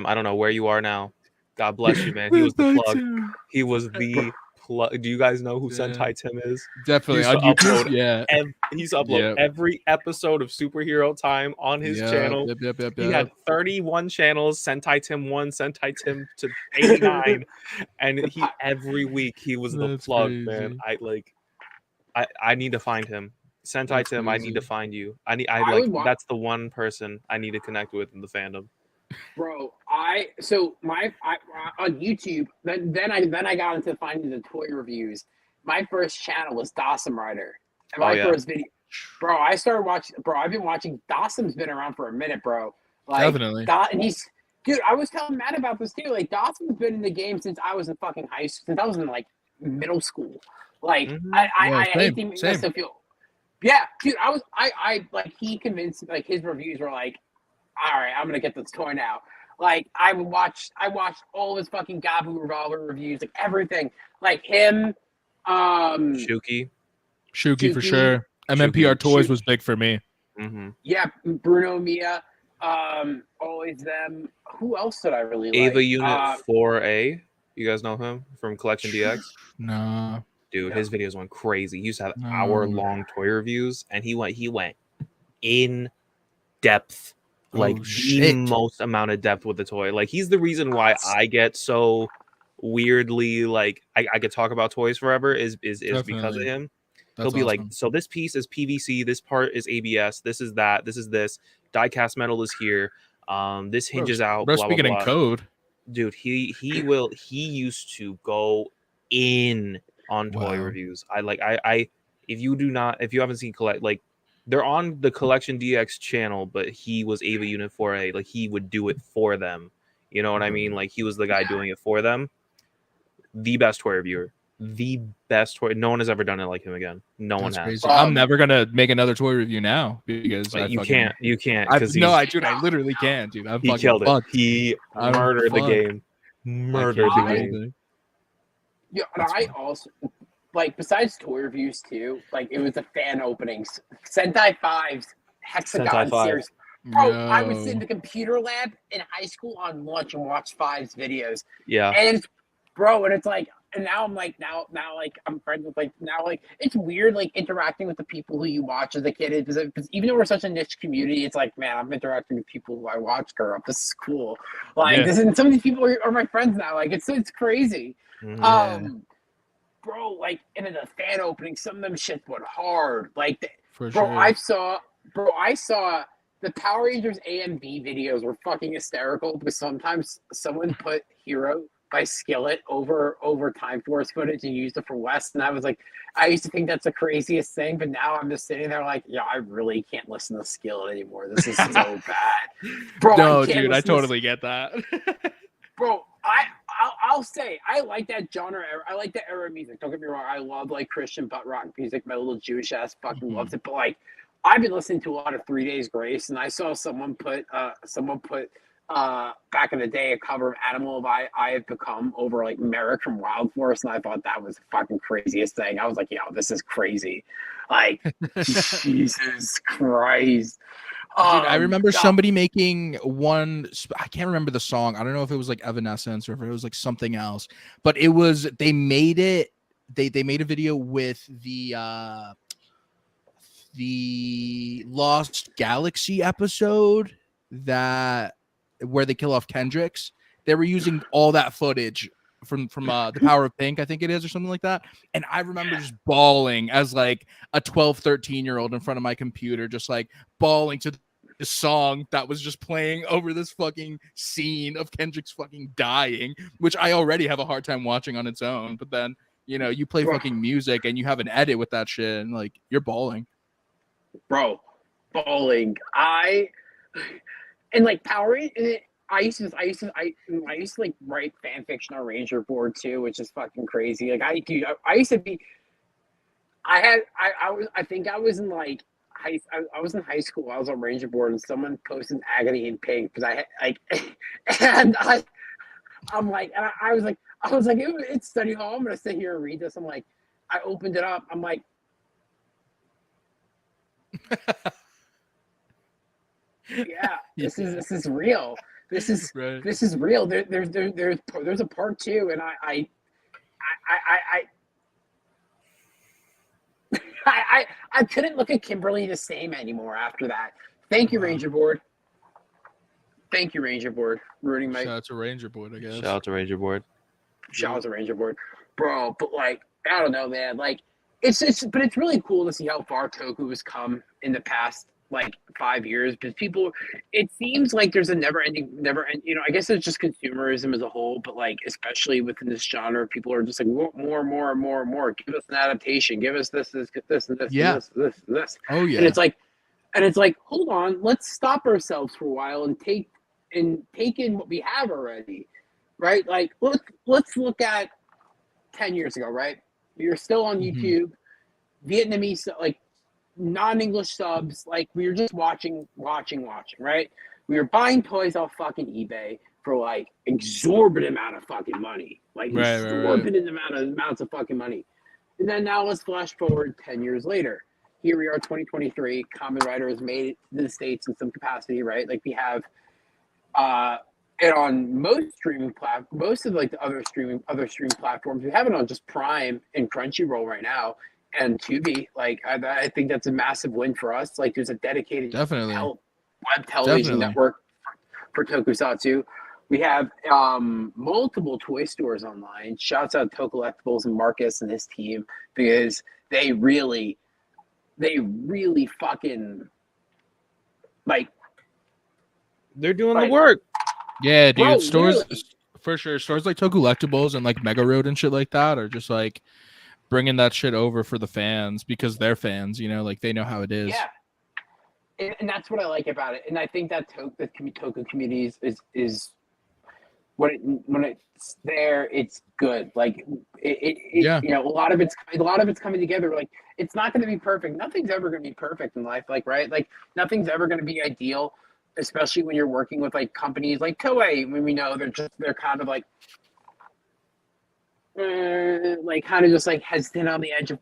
I don't know where you are now. God bless you, man. He was the plug. He was the plug. Do you guys know who Sentai Tim is? Definitely. He used On to YouTube, upload yeah. He used to upload every episode of Superhero Time on his channel. Yep. He had 31 channels, Sentai Tim 1, Sentai Tim to 89. And every week he was the plug, man. I need to find him. Sentai Tim, I need to find you. That's the one person I need to connect with in the fandom. Bro, on YouTube, then I got into finding the toy reviews. My first channel was Dawson Rider. And my first video, bro, I started watching. Bro, I've been watching. Dawson's been around for a minute, bro. Like, Definitely. And he's, dude. I was telling Matt about this too. Like, Dawson's been in the game since I was in fucking high school. Since I was in like middle school. Like, I hate him. To feel. Yeah, dude. I like he convinced like his reviews were like, all right, I'm gonna get this toy now. Like I watched all of his fucking Gabu Revolver reviews, like everything, like him, Shuki for sure. MMPR Toys was big for me. Mm-hmm. Yeah, Bruno Mia, always them. Who else did I really like? Ava Unit 4A. You guys know him from Collection DX? Nah. Dude, his videos went crazy. He used to have hour-long toy reviews, and he went in depth. Like the most amount of depth with the toy. Like he's the reason why I get so weirdly like I could talk about toys forever is because of him. He'll be like, so this piece is PVC, this part is ABS, this is that, this is this, die cast metal is here, this hinges out. Bro, blah, speaking blah, blah. in code, dude, he used to go in on toy reviews. I if you haven't seen they're on the Collection DX channel, but he was Ava Unit 4A. Like, he would do it for them. You know what I mean? Like, he was the guy doing it for them. The best toy reviewer. The best toy. No one has ever done it like him again. No one has. Crazy. I'm never going to make another toy review now because you can't. You can't. I literally can, dude. He killed it. He murdered the game. Murdered the game. Yeah, and I also... Like, besides toy reviews, too, like, it was the fan openings. Sentai 5's Hexagon series. Bro, I was in the computer lab in high school on lunch and watched 5's videos. Yeah. And, it's like, and now I'm like now like I'm friends with like now like it's weird like interacting with the people who you watch as a kid because even though we're such a niche community, it's like man, I'm interacting with people who I watched grow up. This is cool. Like Yeah. this and some of these people are my friends now. Like it's crazy. Mhm. Yeah. Bro, like in the fan opening, some of them shit went hard. Like For bro, sure. I saw the Power Rangers AMV videos were fucking hysterical because sometimes someone put Hero by Skillet over Time Force footage and used it for West, and I was like, I used to think that's the craziest thing, but now I'm just sitting there like, yeah, I really can't listen to Skillet anymore. This is so bad, bro. No, I can't dude, I listen to totally get that. bro. I'll say I like that genre. I like that era of music. Don't get me wrong. I love like Christian butt rock music. My little Jewish ass fucking loves it. But like, I've been listening to a lot of 3 Days Grace, and I saw someone put back in the day a cover of Animal of I Have Become over like Merrick from Wild Force, and I thought that was the fucking craziest thing. I was like, yo, this is crazy. Like, Jesus Christ. Dude, I remember God. somebody making one. I can't remember the song. I don't know if it was like Evanescence or if it was like something else, but it was they made it. They made a video with the Lost Galaxy episode that where they kill off Kendricks. They were using all that footage from the Power of Pink, I think it is, or something like that. And I remember just bawling as like a 12, 13-year-old in front of my computer, just like bawling to the song that was just playing over this fucking scene of Kendrick's fucking dying, which I already have a hard time watching on its own. But then, you know, you play fucking music and you have an edit with that shit and like you're bawling. Bro, bowling. And like Power Rangers. I used to like write fan fiction on Ranger Board too, which is fucking crazy. Like I used to be. I think I was in like I was in high school. I was on Ranger Board, and someone posted Agony in Pink because I had like, and I'm like, and I was like, it's study hall. I'm gonna sit here and read this. I'm like, I opened it up. I'm like. Yeah, this is real. This is Right. this is real. There's a part two, and I couldn't look at Kimberly the same anymore after that. Thank you, Ranger Board. Thank you, Ranger Board. Ruining my Shout out to Ranger Board, I guess. Shout out to Ranger Board. shout out to Ranger Board, bro. But like, I don't know, man. Like, but it's really cool to see how far Toku has come in the past like 5 years. Because people, it seems like there's a never end. You know, I guess it's just consumerism as a whole, but like especially within this genre, people are just like more, more. Give us an adaptation. Give us this, and this, Yeah. and this. Oh yeah. And it's like, hold on, let's stop ourselves for a while and take in what we have already, right? Like let's look at 10 years ago, right? We were still on YouTube, Vietnamese, like non-English subs, like we were just watching, right? We were buying toys off fucking eBay for like exorbitant amount of fucking money, like exorbitant amounts of fucking money. And then now let's flash forward 10 years later. Here we are, 2023. Kamen Rider has made it to the States in some capacity, right? Like we have, and on most of like the other streaming platforms, we have it on just Prime and Crunchyroll right now, and Tubi. Like I think that's a massive win for us. Like there's a dedicated web television network for Tokusatsu. We have multiple toy stores online. Shouts out to Collectibles and Marcus and his team because they really fucking like they're doing the work. Yeah, dude. Bro, stores literally. For sure. Stores like Tokulectables and like Mega Road and shit like that are just like bringing that shit over for the fans because they're fans, you know, like they know how it is. Yeah, and that's what I like about it. And I think that the Toku community is when it's there, it's good. Like Yeah. you know, a lot of it's coming together. Like it's not going to be perfect. Nothing's ever going to be perfect in life. Like right, like nothing's ever going to be ideal, especially when you're working with like companies like Toei. When we know they're kind of like kind of just like hesitant on the edge of,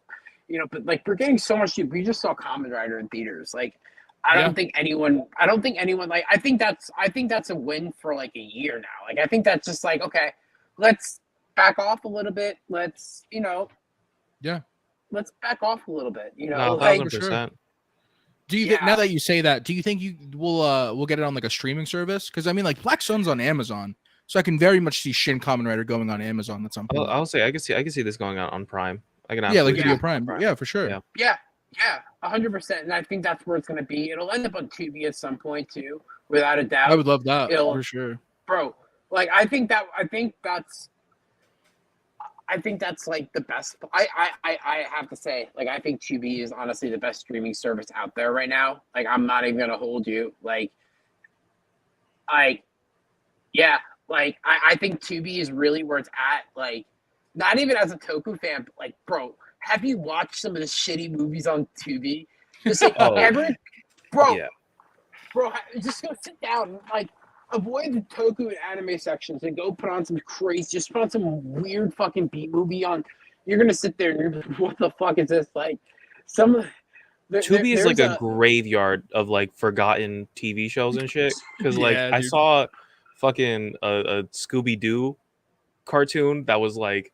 you know. But like we're getting so much. We just saw Kamen Rider in theaters. Like I don't think anyone like I think that's a win for like a year now. Like I think that's just like, okay, let's back off a little bit. Let's let's back off a little bit. No, like 1,000%. Do you think now that you say that, do you think you will get it on like a streaming service? Because I mean, like Black Sun's on Amazon, so I can very much see Shin Kamen Rider going on Amazon at some point. I'll say I can see this going on Prime. I can like absolutely Video Prime. Yeah, for sure. Yeah, 100%. And I think that's where it's going to be. It'll end up on Tubi at some point too, without a doubt. I would love that for sure, bro. Like I think that's like the best. I have to say, like, I think Tubi is honestly the best streaming service out there right now. Like, I'm not even gonna hold you. Like, I think Tubi is really where it's at. Like, not even as a Toku fan, but like, bro, have you watched some of the shitty movies on Tubi? Just like bro, just go sit down and, like, avoid the Toku and anime sections and go put on some just put on some weird fucking B movie on. You're gonna sit there and you're like, what the fuck is this? Like, Tubi is like a graveyard of like forgotten TV shows and shit. Because like I saw fucking a Scooby Doo cartoon that was like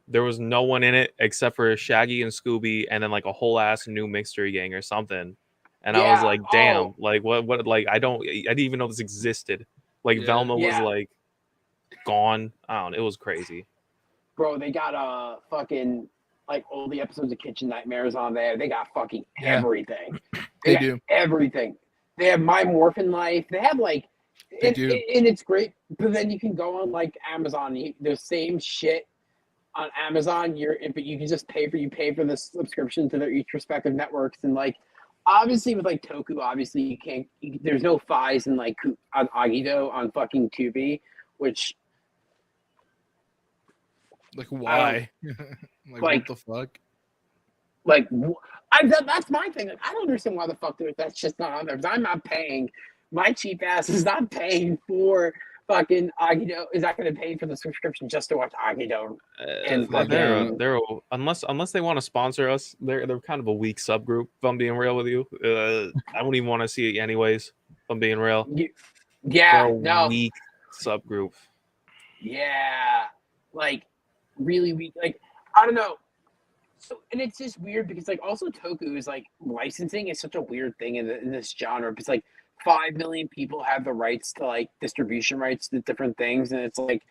there was no one in it except for Shaggy and Scooby, and then like a whole ass new mystery gang or something. And I was like, damn, like what? Like I didn't even know this existed. Like Velma was like gone. I don't know. It was crazy. Bro, they got fucking like all the episodes of Kitchen Nightmares on there. They got fucking everything. They do everything. They have My Morphin Life. They have like, and it's great. But then you can go on like Amazon. The same shit on Amazon. But you can just pay for the subscription to their each respective networks, and like. Obviously, with like Toku, obviously you can't. There's no Fies and like on Agito on fucking Tubi, which like why? like what the fuck? Like that's my thing. Like I don't understand why the fuck that's just not on there. Because I'm not paying. My cheap ass is not paying for fucking Agito. Is not going to pay for the subscription just to watch Agito. And they're unless they want to sponsor us, they're kind of a weak subgroup. If I'm being real with you, I wouldn't even want to see it anyways. If I'm being real, weak subgroup. Yeah, like really weak. Like I don't know. So and it's just weird because like also Toku is like licensing is such a weird thing in this genre. It's like 5 million people have the rights to like distribution rights to different things, and it's like,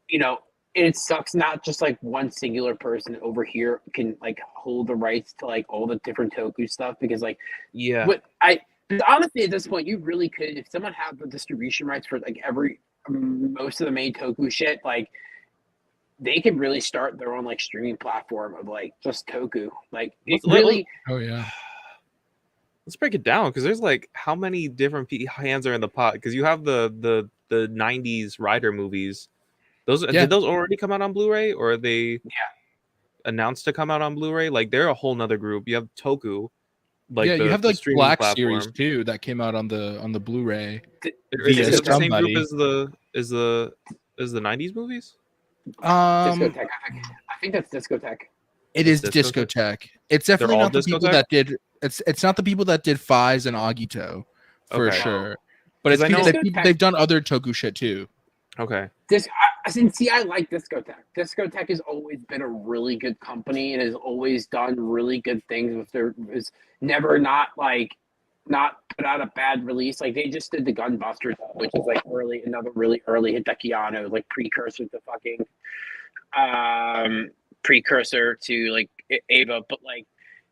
it sucks. Not just like one singular person over here can like hold the rights to like all the different Toku stuff because like but honestly at this point you really could if someone had the distribution rights for like most of the main Toku shit, like they could really start their own like streaming platform of like just Toku. Like it's really. Oh yeah. Let's break it down because there's like how many different hands are in the pot because you have the 90s Rider movies. Did those already come out on Blu-ray or are they announced to come out on Blu-ray? Like they're a whole nother group. You have Toku, like you have like Black platform. Series too that came out on the Blu-ray. Is it the same group as the 90s movies? Discotheque. I think that's Discotheque. It is Discotheque. It's definitely not the people that did. It's not the people that did Fies and Agito for sure. But it's they've done other Toku shit too. Okay. I like Discotheque. Discotheque has always been a really good company and has always done really good things with their. Is never not put out a bad release. Like they just did the Gunbusters, which is like another really early Hideki like precursor to fucking, precursor to like Ava. But like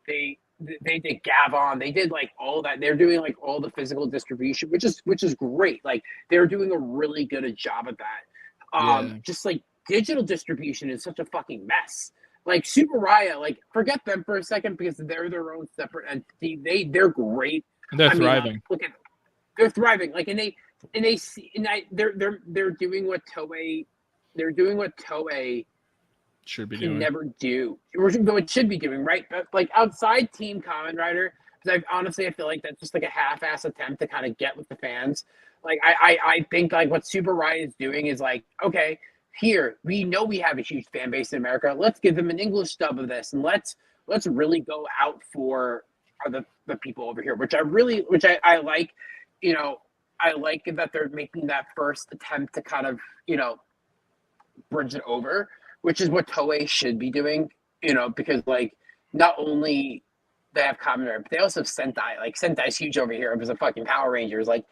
they did Gavon. They did like all that. They're doing like all the physical distribution, which is great. Like they're doing a really good job at that. Just like digital distribution is such a fucking mess. Like Super Raya, like forget them for a second because they're their own separate entity. They're great. They're thriving. They're thriving. Like they're doing what Toei. They're doing what Toei should be doing. Never do. It should be doing, right? But like outside Team Kamen Rider, because I feel like that's just like a half-ass attempt to kind of get with the fans. Like I think like what Super Raya is doing is like, okay, here we know we have a huge fan base in America. Let's give them an English dub of this, and let's really go out for the people over here, which I like. I like that they're making that first attempt to kind of bridge it over, which is what Toei should be doing. Because like not only they have Kamen Rider, but they also have Sentai. Like Sentai's huge over here because of fucking Power Rangers. Like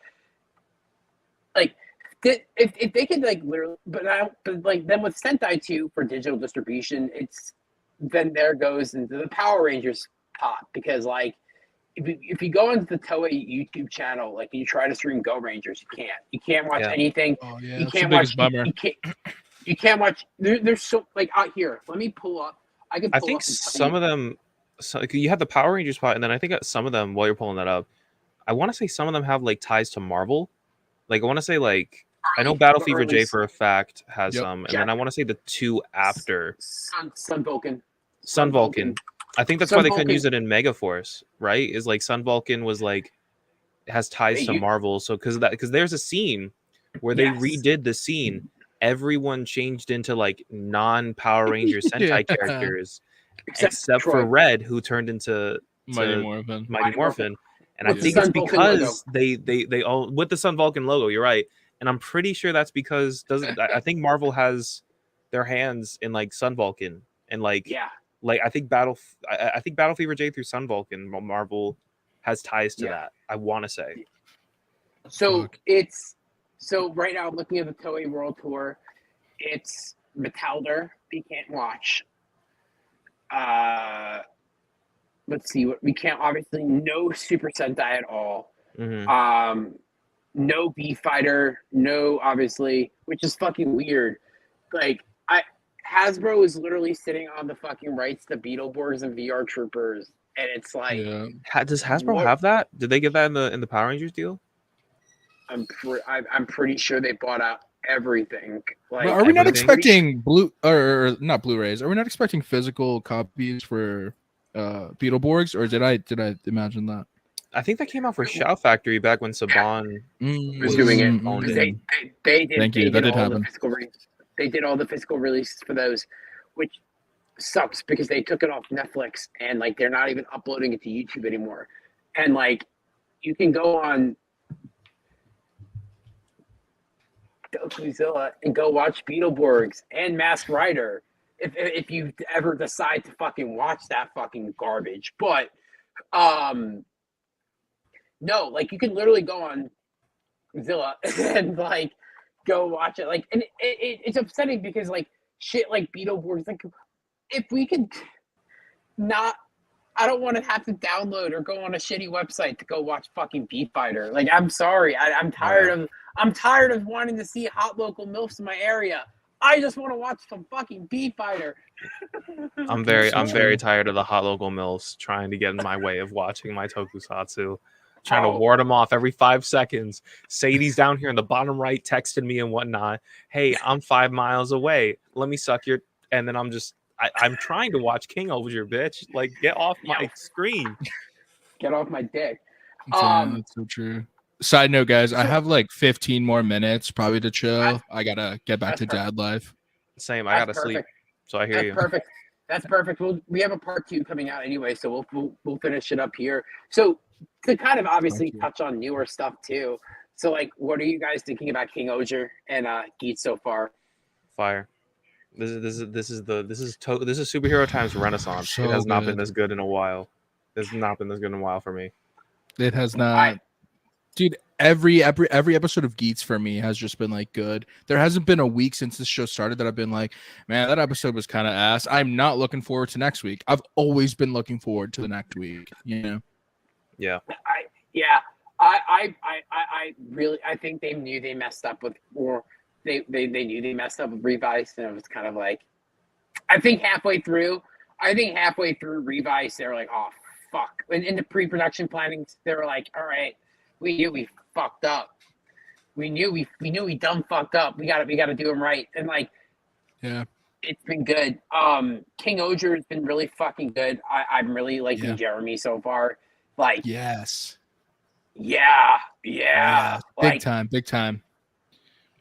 if they could like literally, but like then with Sentai 2 for digital distribution, then there goes into the Power Rangers pot because like if you go into the Toei YouTube channel, like you try to stream Go Rangers, you can't watch anything. Oh yeah, You that's can't the biggest watch. bummer. You can't watch. There's so like out here. Let me pull up. I can. I Pull think up and tell some you. of them. So you have the Power Rangers spot, and then I think some of them, while you're pulling that up, I want to say some of them have like ties to Marvel. Like I want to say like I know Battle Fever J for a fact has Yep. some, and then I want to say the two after Sun Vulcan. Sun Vulcan. I think that's Sun why they couldn't Vulcan- use it in Megaforce, right? Is like Sun Vulcan was like has ties to Marvel, so because there's a scene where they redid the scene. Everyone changed into like non-Power Ranger Sentai characters, except for Red, who turned into Mighty Morphin. And I think it's because they all with the Sun Vulcan logo. You're right, and I'm pretty sure that's because I think Marvel has their hands in like Sun Vulcan and like I think Battle Fever J through Sun Vulcan Marvel has ties to that. I want to say. So right now I'm looking at the Toei World Tour. It's Metalder. We can't watch. Let's see what we can't. Obviously, no Super Sentai at all. Mm-hmm. No B Fighter. No, obviously, which is fucking weird. Like Hasbro is literally sitting on the fucking rights to Beetleborgs and VR Troopers, and it's like, does Hasbro have that? Did they get that in the Power Rangers deal? I'm pretty sure they bought out everything. Like, are we not expecting not Blu-rays? Are we not expecting physical copies for Beetleborgs, or did I imagine that? I think that came out for Shout Factory back when Saban was doing it. They did. Thank you. That did happen. They did all the physical releases for those, which sucks because they took it off Netflix and like they're not even uploading it to YouTube anymore. And like you can go on Godzilla and go watch Beetleborgs and Masked Rider if you ever decide to fucking watch that fucking garbage. But no, like you can literally go on Zilla and like go watch it. Like, and it's upsetting because like shit like Beetleborgs, like if we could not, I don't want to have to download or go on a shitty website to go watch fucking Beat Fighter. Like, I'm sorry, I'm tired of wanting to see hot local MILFs in my area. I just want to watch some fucking Beat Fighter. I'm very tired of the hot local MILFs trying to get in my way of watching my tokusatsu. Trying to ward them off every 5 seconds. Sadie's down here in the bottom right texting me and whatnot. Hey, I'm 5 miles away. Let me suck your... And then I'm trying to watch King Overture, bitch. Like, get off my screen. Get off my dick. That's so true. Side note, guys, I have like 15 more minutes probably to chill. I gotta get back to dad life. Same. I gotta sleep. So I hear you. Perfect. That's perfect. We have a part 2 coming out anyway, so we'll finish it up here. So to kind of obviously touch on newer stuff too. So like, what are you guys thinking about King Oger and Geet so far? Fire. This is superhero times renaissance. So it has not been this good in a while. It's not been this good in a while for me. It has not. Dude, every episode of Geets for me has just been like good. There hasn't been a week since this show started that I've been like, man, that episode was kind of ass. I'm not looking forward to next week. I've always been looking forward to the next week. You know? Yeah. I really think they knew they messed up with, or they knew they messed up with Revice, and it was kind of like, I think halfway through Revice, they were like, oh fuck. And in the pre-production planning, they were like, all right, we knew we fucked up. We knew we dumb fucked up. We gotta do them right. And like, yeah, it's been good. King Oger has been really fucking good. I'm really liking Jeremy so far. Like, yes. Yeah. Big time.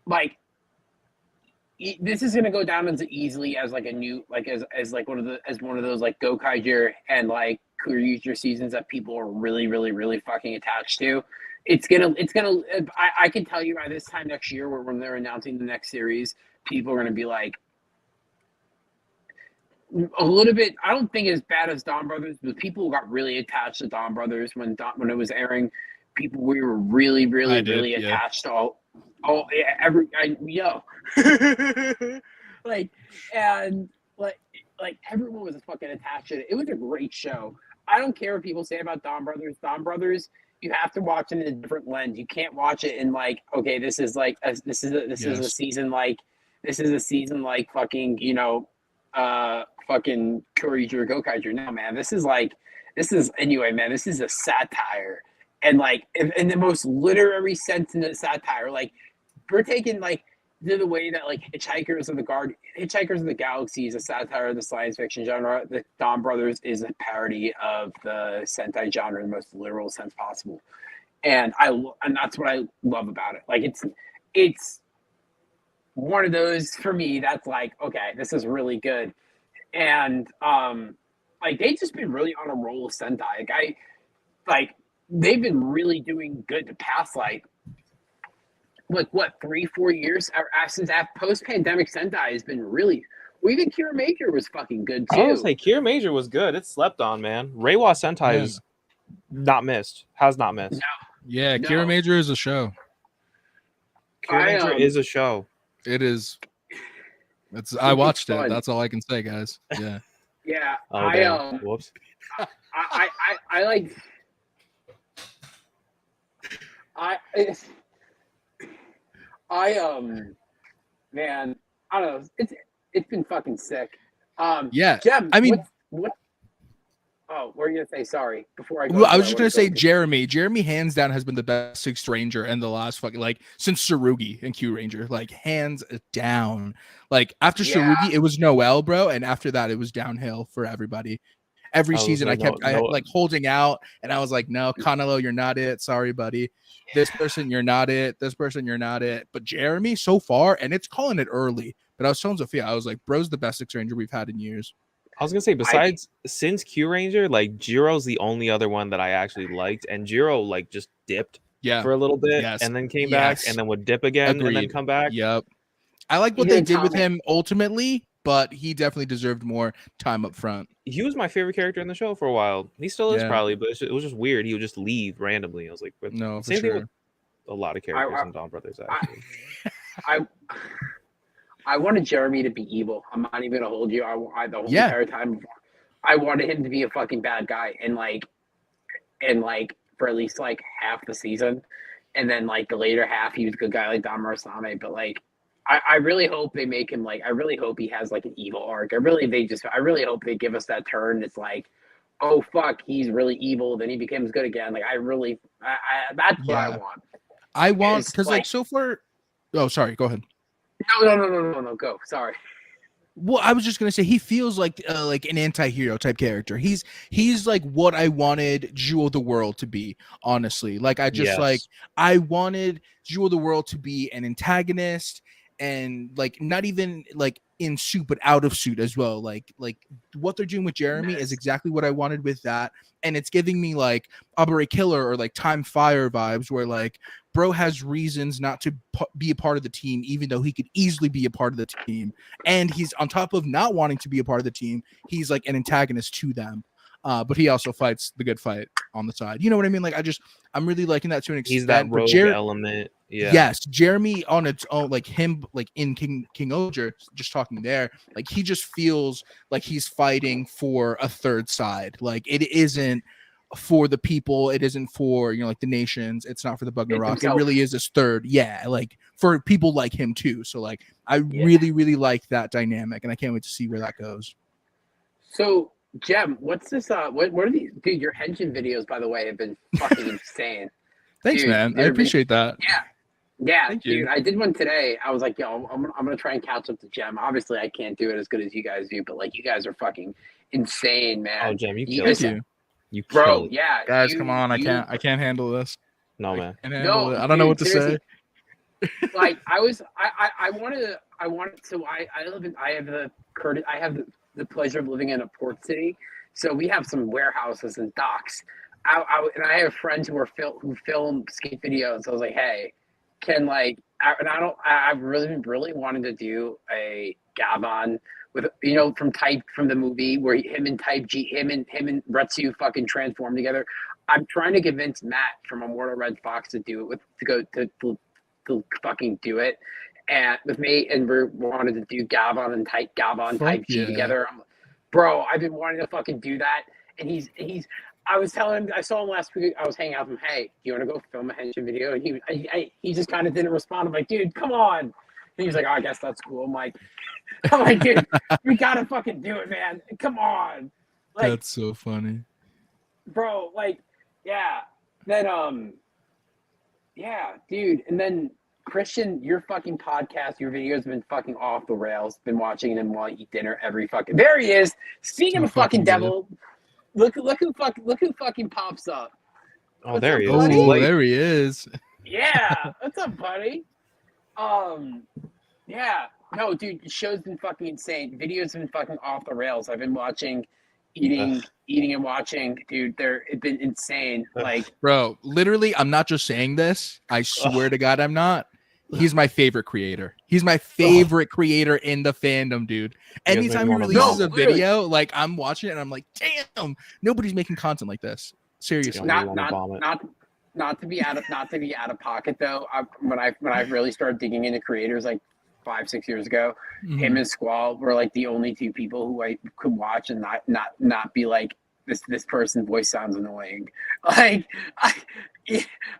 Like, this is gonna go down as easily as like a new, like as like one of those like Gokaiger and like Kuryuger seasons that people are really, really, really fucking attached to. It's gonna. I can tell you by this time next year, when they're announcing the next series, people are gonna be like a little bit. I don't think as bad as Don Brothers, but people got really attached to Don Brothers when it was airing. People we were really, really, really yeah. attached to all yo, like and like everyone was fucking attached to it. It was a great show. I don't care what people say about Don Brothers. Don Brothers, you have to watch it in a different lens. You can't watch it in like, okay, this is like this is a season like fucking fucking Kyoryuger Gokaiger. No, man, this is anyway, man. This is a satire, and like in the most literary sense in the satire. Like we're taking like the way that like Hitchhikers of the Galaxy is a satire of the science fiction genre. The Don Brothers is a parody of the Sentai genre in the most literal sense possible, and that's what I love about it. Like it's one of those for me that's like, okay, this is really good, and like they've just been really on a roll of Sentai. Like they've been really doing good the past like what 3-4 years since that post-pandemic Sentai has been really. Well, even Kira Major was fucking good too. I was like, Kira Major was good. It's slept on, man. Reiwa Sentai is not missed. Has not missed. Yeah, Kira Major is a show. Kira Major is a show. It is. I watched it. That's all I can say, guys. Yeah. Yeah. Oh, whoops. I like. Man, I don't know. It's been fucking sick. Yeah. Jem, I mean, what? Oh, what are you gonna say? Sorry, before I go. Well, I was just gonna say Jeremy. Jeremy, hands down, has been the best Sixth Ranger in the last fucking like since Tsurugi and Q Ranger. Like hands down. Like after Tsurugi, it was Noel, bro, and after that, it was downhill for everybody. Every season, I kept like holding out, and I was like, "No, Kanelo, you're not it. Sorry, buddy. This person, you're not it. This person, you're not it." But Jeremy, so far, and it's calling it early. But I was telling Sophia, I was like, "Bro's the best Sixth Ranger we've had in years." I was gonna say, besides since Q Ranger, like Jiro's the only other one that I actually liked, and Jiro like just dipped for a little bit and then came back and then would dip again and then come back. Yep. I like what they did with him ultimately, but he definitely deserved more time up front. He was my favorite character in the show for a while. He still is probably, but it was just weird. He would just leave randomly. I was like, no, same thing with a lot of characters in Dawn Brothers. Actually, I wanted Jeremy to be evil. I'm not even gonna hold you. I the whole entire time I wanted him to be a fucking bad guy, and like for at least like half the season, and then like the later half he was a good guy like Don Marasame. But like I really hope they make him like I really hope he has like an evil arc. I really hope they give us that turn. It's like, oh fuck, he's really evil, then he becomes good again. Like that's what I want. I want because like so far. Oh, sorry. Go ahead. No. Go. Sorry. Well, I was just gonna say he feels like an anti-hero type character. He's like what I wanted Jewel of the World to be. Honestly, like I just I wanted Jewel of the World to be an antagonist and like not even like in suit but out of suit as well. Like what they're doing with Jeremy is exactly what I wanted with that, and it's giving me like Abare Killer or like Time Fire vibes where like bro has reasons not to be a part of the team even though he could easily be a part of the team, and he's on top of not wanting to be a part of the team, he's like an antagonist to them, but he also fights the good fight on the side. You know what I mean? Like I'm really liking that to an extent. He's that rogue element. Yeah. Yes, Jeremy on its own, like him, like in King Oger, just talking there, like he just feels like he's fighting for a third side. Like it isn't for the people, it isn't for like the nations, it's not for the Bugnarok. It really is this third, like for people like him too. So like I really like that dynamic, and I can't wait to see where that goes. So Jem, what's this? What are these? Dude, your Henshin videos, by the way, have been fucking insane. Thanks, dude, man. I appreciate that. Yeah, dude. I did one today. I was like, yo, I'm gonna try and catch up to Jem. Obviously, I can't do it as good as you guys do, but like, you guys are fucking insane, man. Oh, Jem, you killed it. You bro, yeah. Guys, come on. I can't handle this. No, man. I don't know what to say. Like, I wanted. So I have the pleasure of living in a port city, so we have some warehouses and docks. And I have friends who film skate videos. So I was like, hey, can like I've really wanted to do a Gavon with from the movie where him and Retsu fucking transform together. I'm trying to convince Matt from Immortal Red Fox to do it to fucking do it, and with me, and we wanted to do Gavon and Type G together. Bro, I've been wanting to fucking do that, and he's. I was telling him, I saw him last week. I was hanging out with him. Hey, do you want to go film a henshin video? And he just kind of didn't respond. I'm like, dude, come on. And he was like, oh, I guess that's cool. I'm like, dude, we gotta fucking do it, man. Come on. Like, that's so funny, bro. Like, yeah. Then yeah, dude. And then Christian, your fucking podcast, your videos have been fucking off the rails. Been watching them while I eat dinner every fucking. There he is. Speaking of fucking devil. Look who fucking pops up. Oh, there he is. Oh, there he is. Yeah. What's up, buddy? Yeah. No, dude, the show's been fucking insane. Videos have been fucking off the rails. I've been watching, eating and watching. Dude, it's been insane. Like, bro, literally, I'm not just saying this. I swear to God, I'm not. He's my favorite creator. He's my favorite creator in the fandom, dude. Anytime he releases a video, like I'm watching it and I'm like, damn, nobody's making content like this. Seriously. Not to be out of pocket though. When I really started digging into creators like 5-6 years ago, him and Squall were like the only two people who I could watch and not be like, this person's voice sounds annoying. Like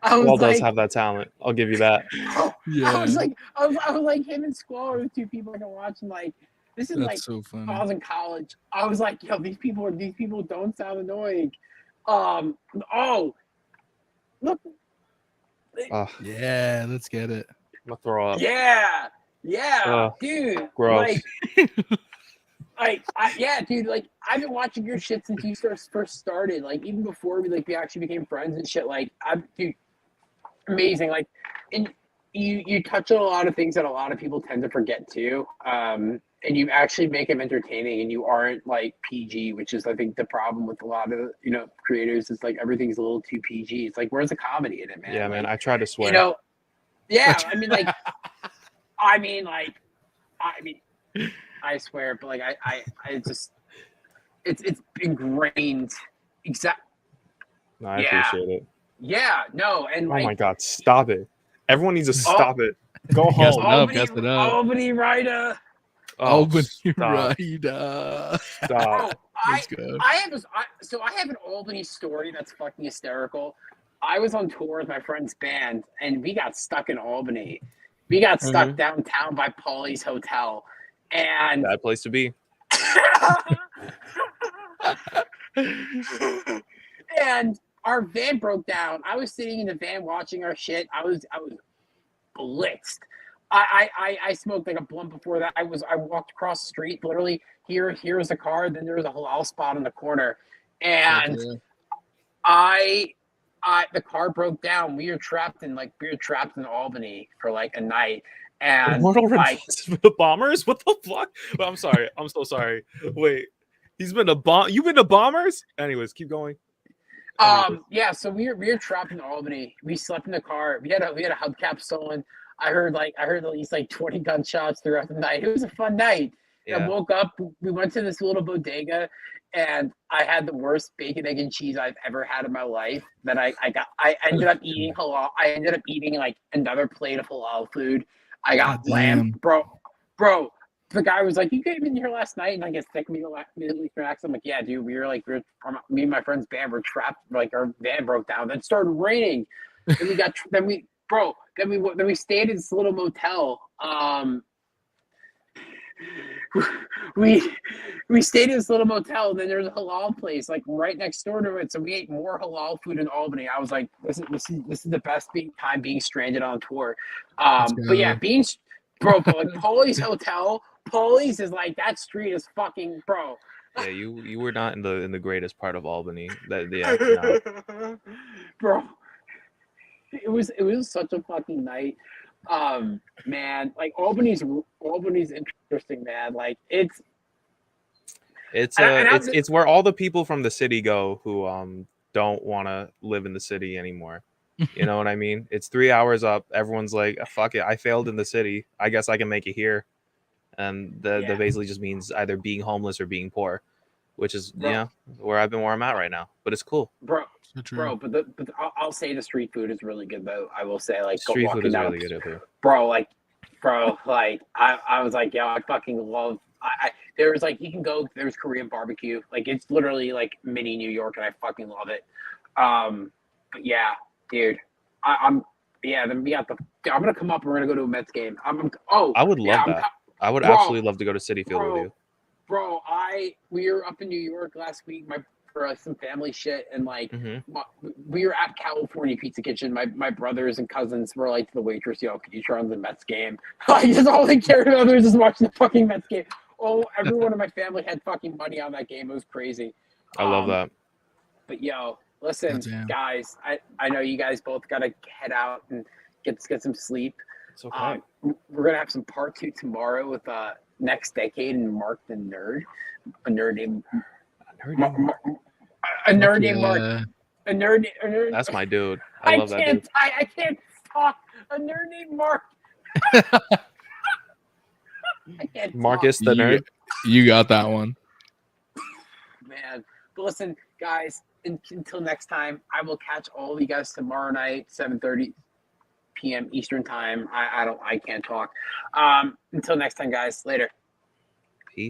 Squall does have that talent. I'll give you that. Yeah. I was like him and Squall are the two people I can watch, and like this is like so funny. I was in college. I was like, yo, these people don't sound annoying. Look. Yeah, let's get it. I'm gonna throw up. Yeah, dude. Gross. Dude. Like, I've been watching your shit since you first started. Like, even before we actually became friends and shit. Like, dude, amazing. Like, and you touch on a lot of things that a lot of people tend to forget too. And you actually make them entertaining, and you aren't like PG, which is I think the problem with a lot of creators. Is like everything's a little too PG. It's like, where's the comedy in it, man? Yeah, like, man. I try to swear. Yeah. I mean, I swear, but like I just it's ingrained. Exact. No, I appreciate it. Yeah, no, and oh my God, stop it! Everyone needs to stop it. Go home. Albany Ryder. Albany Ryder. Stop. I have an Albany story that's fucking hysterical. I was on tour with my friend's band, and we got stuck in Albany. We got stuck downtown by Paulie's Hotel. And bad place to be. And our van broke down. I was sitting in the van watching our shit. I was blitzed. I smoked like a blunt before that. I walked across the street. Literally, here's a car. Then there was a halal spot in the corner, and the car broke down. We were trapped in Albany for like a night. And the bombers? What the fuck? Well, I'm sorry. I'm so sorry. Wait, he's been a bomb. You've been to bombers? Anyways, keep going. Yeah. So we were trapped in Albany. We slept in the car. We had a hubcap stolen. I heard at least like 20 gunshots throughout the night. It was a fun night. Yeah. I woke up. We went to this little bodega, and I had the worst bacon, egg, and cheese I've ever had in my life. That I ended up eating halal. I ended up eating like another plate of halal food. I got lamb, bro. The guy was like, "You came in here last night," and I guess thick me immediately relaxed. I'm like, "Yeah, dude. Me and my friend's band were trapped. Like our van broke down. Then it started raining. Then we stayed in this little motel. We stayed in this little motel, and then there's a halal place like right next door to it. So we ate more halal food in Albany. I was like, this is the best time being stranded on tour. But yeah, but like Paulie's Hotel, Paulie's is like that street is fucking bro. Yeah, you were not in the greatest part of Albany. No. Bro, it was such a fucking night. Man, like Albany's interesting, man. Like it's where all the people from the city go who don't want to live in the city anymore. You know what I mean? It's 3 hours up. Everyone's like, fuck it, I failed in the city. I guess I can make it here. And that basically just means either being homeless or being poor, which is where I'm at right now. But it's cool. So but I'll say the street food is really good though. I will say like Street food walking is down really good too. bro, like I was like, yeah, I fucking love. There was like you can go. There's Korean barbecue. Like it's literally like mini New York, and I fucking love it. But yeah, dude, I'm yeah. Then we got the. I'm gonna come up. We're gonna go to a Mets game. I would love that. I would absolutely love to go to Citi Field with you. Bro, we were up in New York last week. For like some family shit, and like we were at California Pizza Kitchen. My brothers and cousins were like to the waitress, "Yo, could you turn on the Mets game?" Like just all they cared about was just watching the fucking Mets game. Oh, everyone in my family had fucking money on that game. It was crazy. I love that. But yo, listen, guys, I know you guys both gotta head out and get some sleep. It's okay. We're gonna have some part 2 tomorrow with Next Decade and Mark the Nerd, a nerd named Mark. That's my dude. I love that dude. I can't talk. A nerd named Mark. I can't Marcus talk. the nerd. You got that one. Man. But listen, guys, until next time, I will catch all of you guys tomorrow night, 7:30 p.m. Eastern time. I can't talk. Until next time, guys. Later.